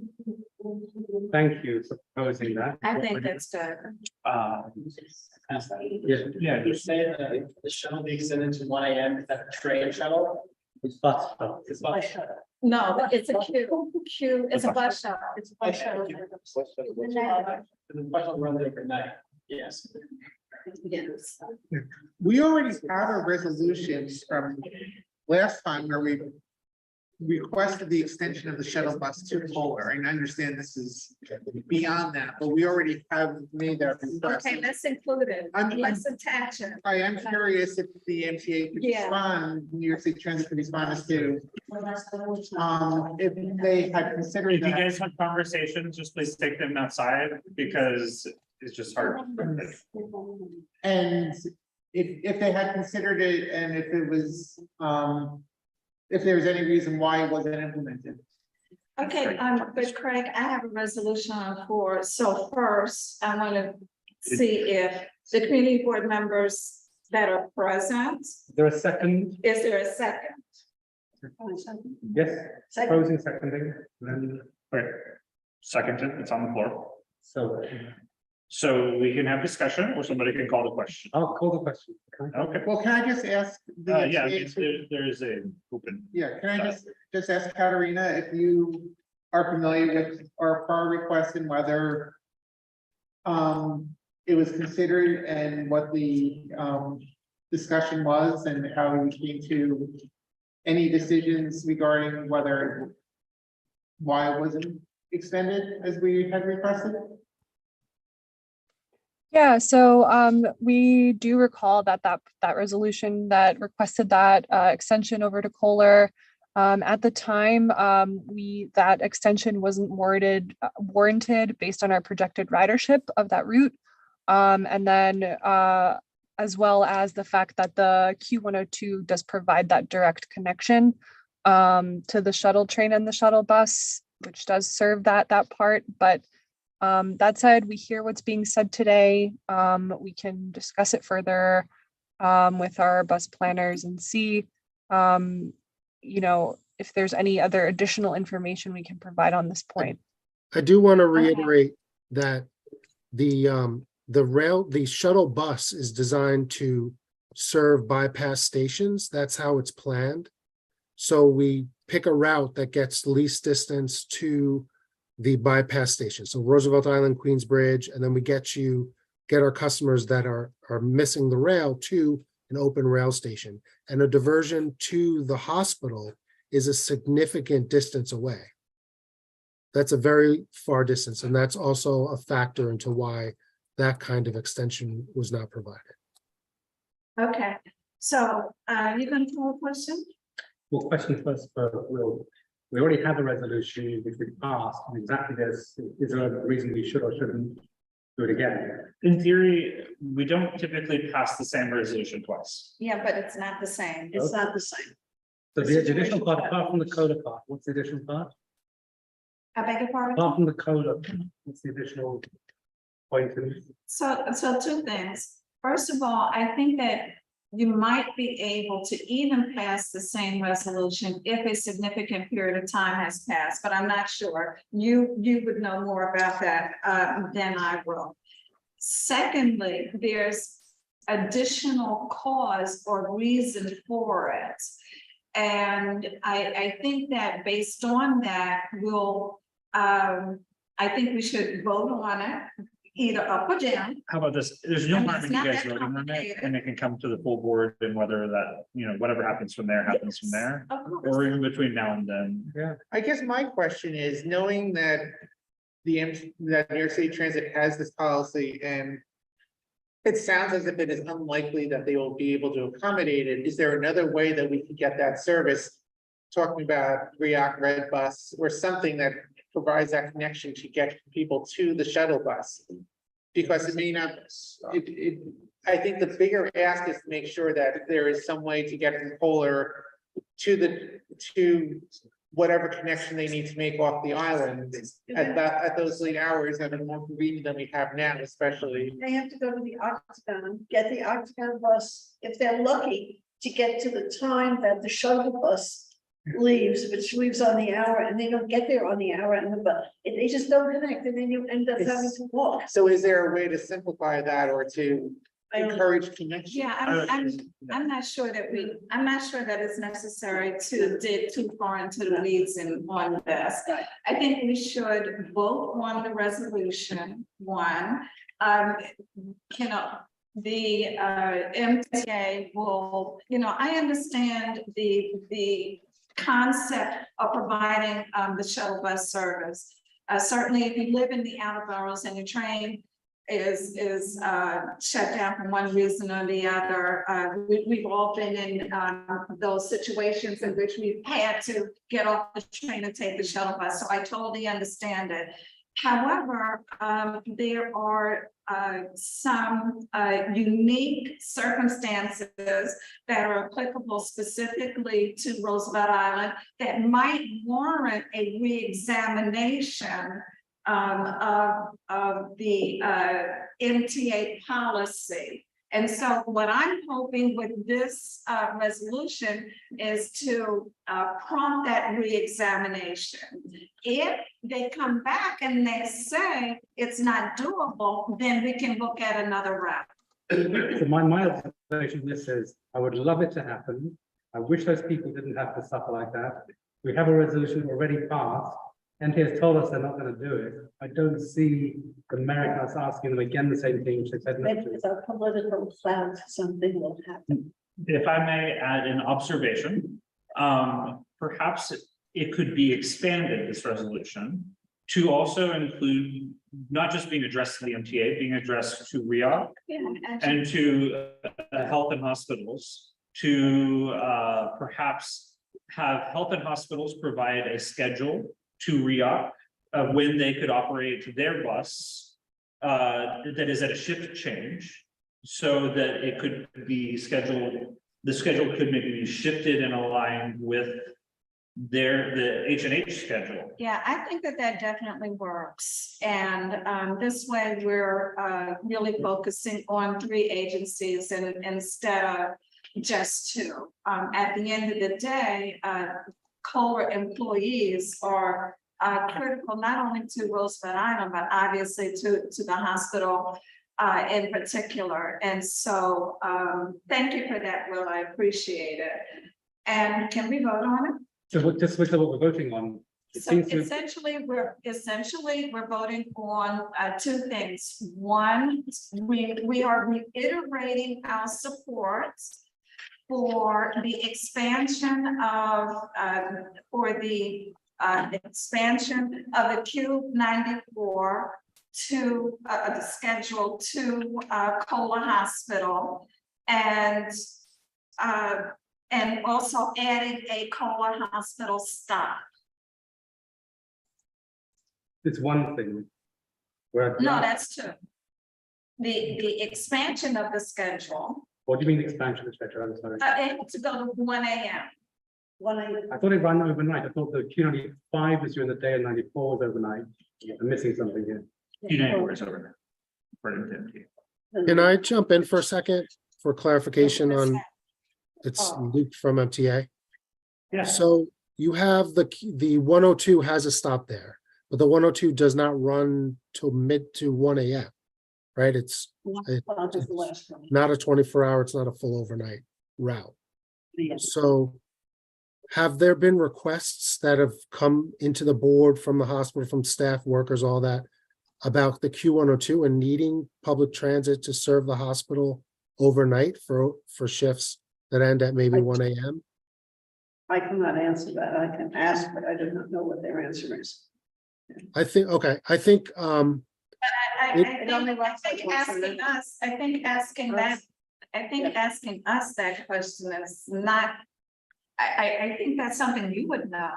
Thank you for proposing that. I think that's good. Yeah. You say that the shuttle be extended to 1 a.m. Is that a train shuttle? It's bus stop. It's bus shuttle. No, it's a queue. It's a bus shuttle. It's a bus shuttle. The bus will run every night. Yes. Yes. We already have a resolution from last time where we requested the extension of the shuttle bus to Polar, and I understand this is beyond that, but we already have made that request. Okay, let's include it. Let's attach it. I am curious if the MTA could Yeah. respond, New York State Transit could respond as to, if they had considered If you that. guys have conversations, just please take them outside because it's just hard. And if they had considered it and if it was, if there was any reason why it wasn't implemented. Okay, but Craig, I have a resolution for, so first, I want to see if the community board members that are present, Is there a second? is there a second? Yes. Proposing seconding. Then Okay, seconded, it's on the floor. so So we can have discussion or somebody can call the question. I'll call the question. Okay, Well, can I just ask? the yeah, MTA there is a open. Yeah, can I just ask Katerina if you are familiar with our prior request and whether it was considered and what the discussion was and how we came to any decisions regarding whether why it wasn't extended as we had requested? Yeah, so we do recall that resolution that requested that extension over to Kohler. At the time, that extension wasn't warranted based on our projected ridership of that route. And then as well as the fact that the Q102 does provide that direct connection to the shuttle train and the shuttle bus, which does serve that part. But that said, we hear what's being said today. We can discuss it further with our bus planners and see, if there's any other additional information we can provide on this point. I do want to reiterate that the shuttle bus is designed to serve bypass stations. That's how it's planned. So we pick a route that gets least distance to the bypass station. So Roosevelt Island, Queensbridge, and then we get our customers that are missing the rail to an open rail station. And a diversion to the hospital is a significant distance away. That's a very far distance, and that's also a factor into why that kind of extension was not provided. Okay, so you going to call a question? Well, question first for Will. We already have a resolution which we passed on exactly this. Is there a reason we should or shouldn't do it again? In theory, we don't typically pass the same resolution twice. Yeah, but it's not the same. It's not the same. So the additional part, apart from the coda part, what's the additional part? I beg your pardon? Apart from the coda, what's the additional point? So two things. First of all, I think that you might be able to even pass the same resolution if a significant period of time has passed, but I'm not sure. You would know more about that than I will. Secondly, there's additional cause or reason for it. And I think that based on that, I think we should vote on it, either up or down. How about this? There's no I mean, harm it's in you not guys that voting on it, complicated. and it can come to the full board, and whether that, whatever happens from there happens from there. Of course. Or in between now and then. Yeah. I guess my question is, knowing that that New York City Transit has this policy, and it sounds as if it is unlikely that they will be able to accommodate it, is there another way that we can get that service? Talking about REAC Red Bus or something that provides that connection to get people to the shuttle bus. Because it may not, I think the bigger ask is to make sure that there is some way to get from Kohler to whatever connection they need to make off the island at those late hours that are more convenient than we have now, especially. They have to go to the Octagon, get the Octagon bus, if they're lucky, to get to the time that the shuttle bus leaves, which leaves on the hour, and they don't get there on the hour, and they just don't connect, and then you end up having to walk. So is there a way to simplify that or to encourage connection? Yeah, I'm not sure that it's necessary to dig too far into the weeds on this. I think we should vote on the resolution, one. The MTA will, I understand the concept of providing the shuttle bus service. Certainly, if you live in the outer boroughs and your train is shut down for one reason or the other, we've all been in those situations in which we've had to get off the train and take the shuttle bus. So I totally understand it. However, there are some unique circumstances that are applicable specifically to Roosevelt Island that might warrant a re-examination of the MTA policy. And so what I'm hoping with this resolution is to prompt that re-examination. If they come back and they say it's not doable, then we can look at another route. So my observation of this is, I would love it to happen. I wish those people didn't have to suffer like that. We have a resolution already passed. MTA has told us they're not going to do it. I don't see the merit in us asking them again the same thing which they said not Maybe to. it's a political cloud, something will happen. If I may add an observation, perhaps it could be expanded, this resolution, to also include not just being addressed to the MTA, being addressed to REOC and to health and hospitals, to perhaps have health and hospitals provide a schedule to REOC of when they could operate their bus that is at a shift change, so that it could be scheduled, the schedule could maybe be shifted and aligned with the H&H schedule. Yeah, I think that that definitely works. And this way we're really focusing on 3 agencies and instead of just 2. At the end of the day, COLA employees are critical not only to Roosevelt Island, but obviously to the hospital in particular. And so thank you for that, Will. I appreciate it. And can we vote on it? So just what we're voting on. It So seems to- essentially, we're voting on 2 things. One, we are reiterating our support for the expansion of expansion of the Q94 to the schedule to COLA Hospital and also adding a COLA Hospital stop. It's one thing. Where- No, that's 2. The expansion of the schedule, What do you mean expansion, etc.? I'm sorry. it had to go to 1 AM. I thought it ran overnight. I thought the Q95 was during the day and 94 was overnight. I'm missing something here. Q94 is over. According to MTA. Can I jump in for a second for clarification on, it's Luke from MTA? Yeah. So you have the 102 has a stop there, but the 102 does not run till mid to 1 AM, right? It's not a 24-hour, it's not a full overnight route. So have there been requests that have come into the board from the hospital, from staff, workers, all that, about the Q102 and needing public transit to serve the hospital overnight for shifts that end at maybe 1 AM? I cannot answer that. I can ask, but I do not know what their answer is. I think, okay, I think, I think asking us, I think asking us that question is not, I think that's something you would know.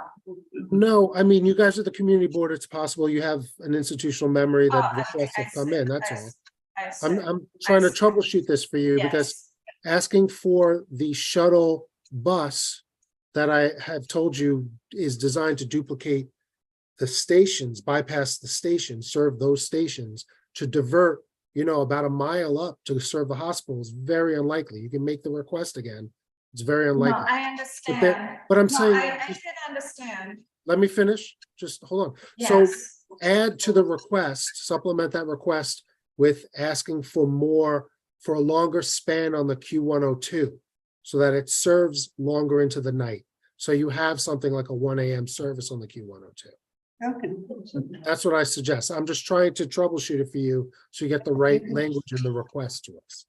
no, I mean, you guys are the community board, it's possible you have an institutional memory that Oh, requests have come in, that's all. I I'm trying to troubleshoot this for you because asking for the shuttle bus that I have told you is designed to duplicate the stations, bypass the stations, serve those stations, to divert, about a mile up to serve the hospital is very unlikely. You can make the request again. It's very No, unlikely. I understand. But I'm No, saying, I did understand. let me finish, just hold on. So Yes. add to the request, supplement that request with asking for more, for a longer span on the Q102, so that it serves longer into the night. So you have something like a 1 AM service on the Q102. Okay. That's what I suggest. I'm just trying to troubleshoot it for you, so you get the right language in the request to us.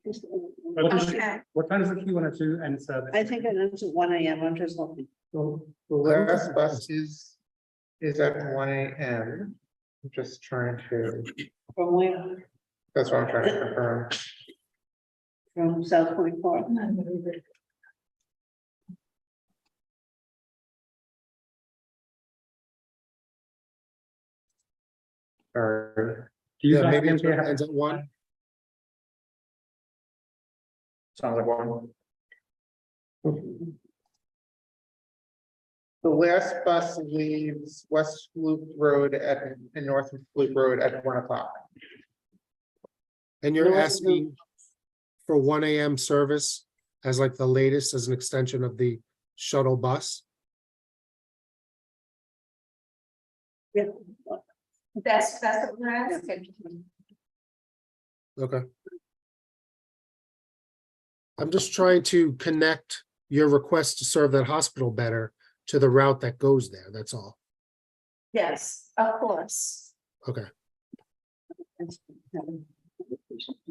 Okay. What time is the Q102 end service? I think it ends at 1 AM. I'm just looking. The last bus is at 1 AM. I'm just trying to, From where? that's what I'm trying to confirm. From South Point Park. Or, Yeah, maybe it ends at 1. Sounds like one. the last bus leaves West Loop Road and North Loop Road at 1 o'clock. And you're asking for 1 AM service as like the latest, as an extension of the shuttle bus? Yeah. That's what we're asking. Okay. I'm just trying to connect your request to serve that hospital better to the route that goes there, that's all. Yes, of course. Okay.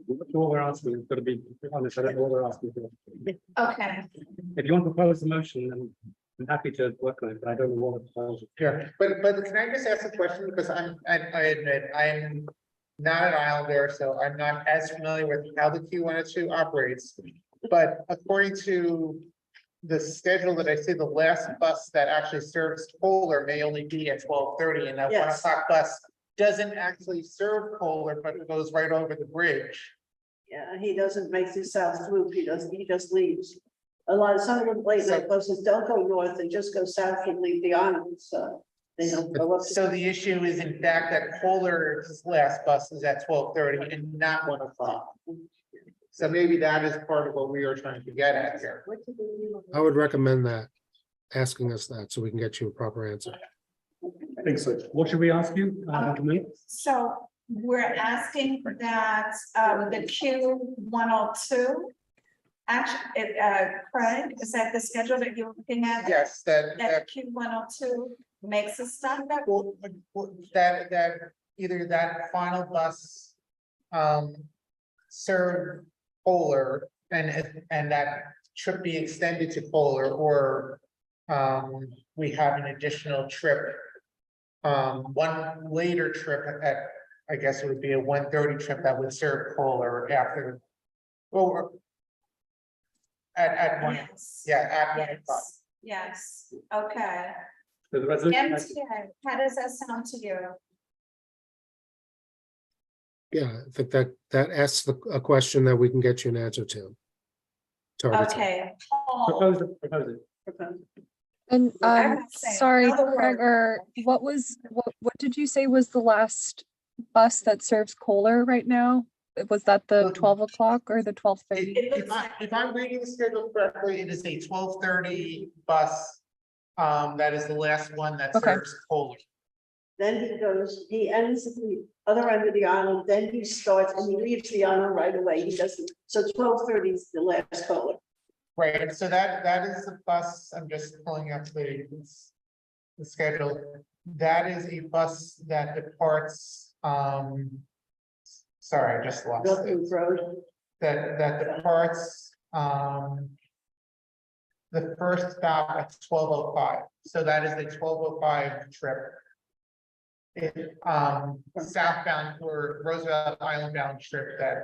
What we're asking is going to be honest, I don't know what we're asking for. Okay. If you want to propose a motion, then I'm happy to work on it, but I don't know what the proposal. Yeah, but can I just ask a question, because I admit, I'm not an Islander, so I'm not as familiar with how the Q102 operates. But according to the schedule that I see, the last bus that actually serves Kohler may only be at 12:30, and that 1 Yes. o'clock bus doesn't actually serve Kohler, but it goes right over the bridge. Yeah, he doesn't make the south loop, he just leaves. A lot of some of the late night buses don't go north, they just go south and leave the island, so they don't go up. So the issue is in fact that Kohler's last bus is at 12:30 and not 1 o'clock. So maybe that is part of what we are trying to get at here. I would recommend that, asking us that, so we can get you a proper answer. I think so. What should we ask you? Me? So we're asking that the Q102. Actually, Craig, is that the schedule that you're looking at? Yes, That Q102 makes a stop that. well, that either that final bus serve Kohler and that trip be extended to Kohler, or we have an additional trip. One later trip at, I guess it would be a 1:30 trip that would serve Kohler after. Or at one, Yes. yeah, at 1 o'clock. Yes, okay. So the resolution. MTA, how does that sound to you? Yeah, I think that asks a question that we can get you an answer to. Target. Okay. Propose it. And I'm not saying, sorry, in other Craig, words- what did you say was the last bus that serves Kohler right now? Was that the 12 o'clock or the 12:30? If I'm reading the schedule correctly, it is a 12:30 bus. That is the last one that Okay. serves Kohler. Then he ends at the other end of the island, then he starts and he leaves the island right away, he doesn't, so 12:30 is the last color. Right, so that is the bus, I'm just pulling up the schedule. That is a bus that departs, sorry, I just lost it. Guthrie Road. That departs, the first stop at 12:05, so that is the 12:05 trip. Southbound or Roosevelt Island bound trip that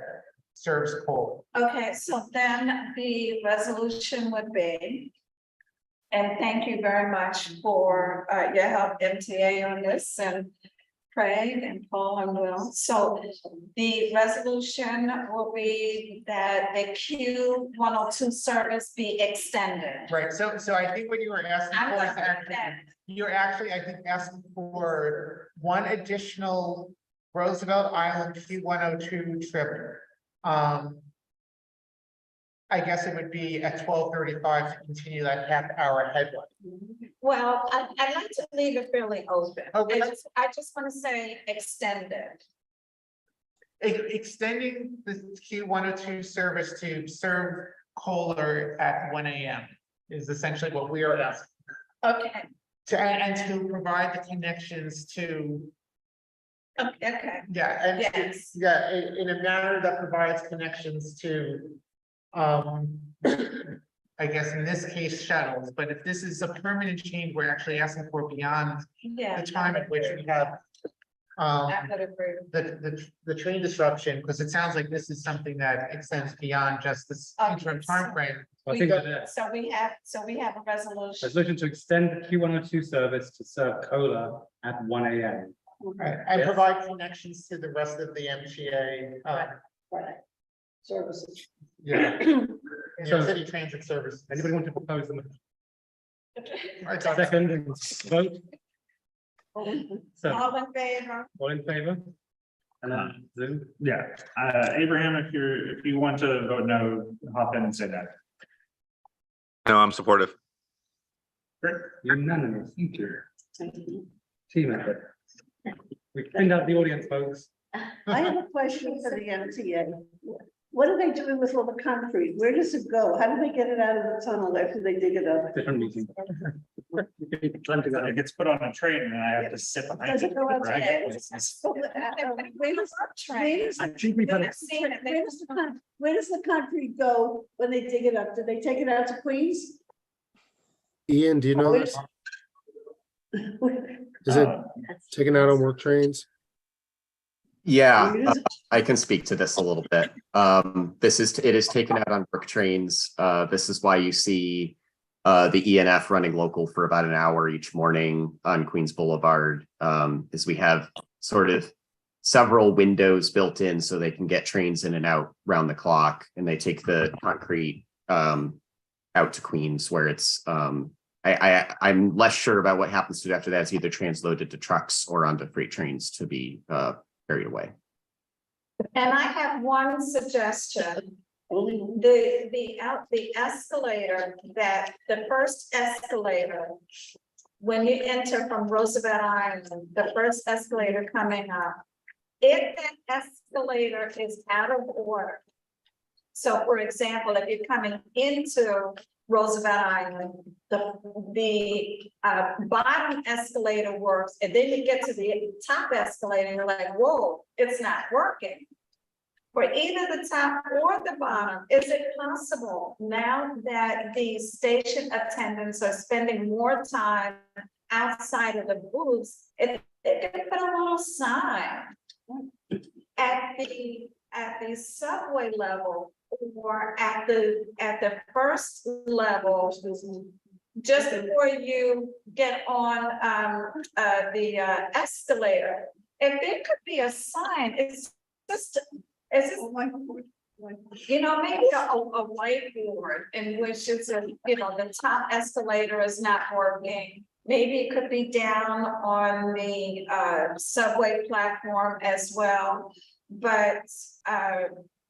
serves Kohler. Okay, so then the resolution would be. And thank you very much for your help, MTA, on this, and Craig and Paul and Will. So the resolution will be that the Q102 service be extended. Right, so I think what you were asking I'm for is looking at that. you're actually, I think, asking for one additional Roosevelt Island Q102 trip. I guess it would be at 12:35 to continue that half-hour ahead one. Well, I'd like to leave it fairly open. Okay. I just want to say extended. Extending the Q102 service to serve Kohler at 1 AM is essentially what we are asking. Okay, And to provide the connections to, okay, yeah, and yes. yeah, in a manner that provides connections to, I guess in this case shuttles, but if this is a permanent change, we're actually asking for beyond Yeah. the time at which we have I would agree. the train disruption, because it sounds like this is something that extends beyond just this interim timeframe. I think that So we have a resolution. resolution to extend the Q102 service to serve Kohler at 1 AM. Right, and provide connections to the rest of the MTA, Right. Services. yeah, New York City Transit Service. Anybody want to propose them? I thought- Second, and vote. So, All in favor? all in favor? And Zoom, Yeah, Abraham, if you want to vote no, hop in and say that. No, I'm supportive. Great. unanimous, thank you. Team effort. We cleaned out the audience, folks. I have a question for the MTA. What are they doing with all the concrete? Where does it go? How do they get it out of the tunnel after they dig it up? Different meeting. It gets put on a train and I have to sit behind Does it. it go out to right? Where does I think we've had a- where does the concrete go when they dig it up? Do they take it out to Queens? Ian, do you know this? Is it taken out on work trains? Yeah, I can speak to this a little bit. It is taken out on work trains. This is why you see the ENF running local for about an hour each morning on Queens Boulevard. Is we have sort of several windows built in so they can get trains in and out round the clock, and they take the concrete out to Queens, where it's I'm less sure about what happens to it after that. It's either transloaded to trucks or onto freight trains to be carried away. And I have one suggestion. The escalator, the first escalator, when you enter from Roosevelt Island, the first escalator coming up, if that escalator is out of order. So for example, if you're coming into Roosevelt Island, the bottom escalator works, and then you get to the top escalator, and you're like, whoa, it's not working. For either the top or the bottom, is it possible now that the station attendants are spending more time outside of the booths, if they can put a little sign at the subway level or at the first level, just before you get on the escalator, if there could be a sign, it's just you know, maybe a whiteboard in which it's the top escalator is not working. Maybe it could be down on the subway platform as well. But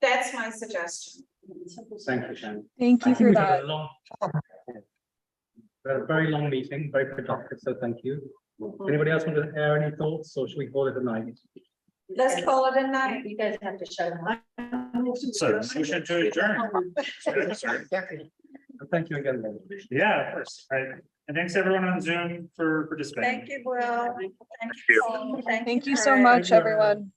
that's my suggestion. Thank you, Shannon. Thank you for that. We had a very long meeting, very productive, so thank you. Anybody else want to air any thoughts, or should we call it a night? Let's call it a night. You guys have to show them. So motion to adjourn. Sorry. And thank you again, then. Yeah, of course. All right. And thanks everyone on Zoom for participating. Thank you, Will. Thank you. Thank you so much, everyone.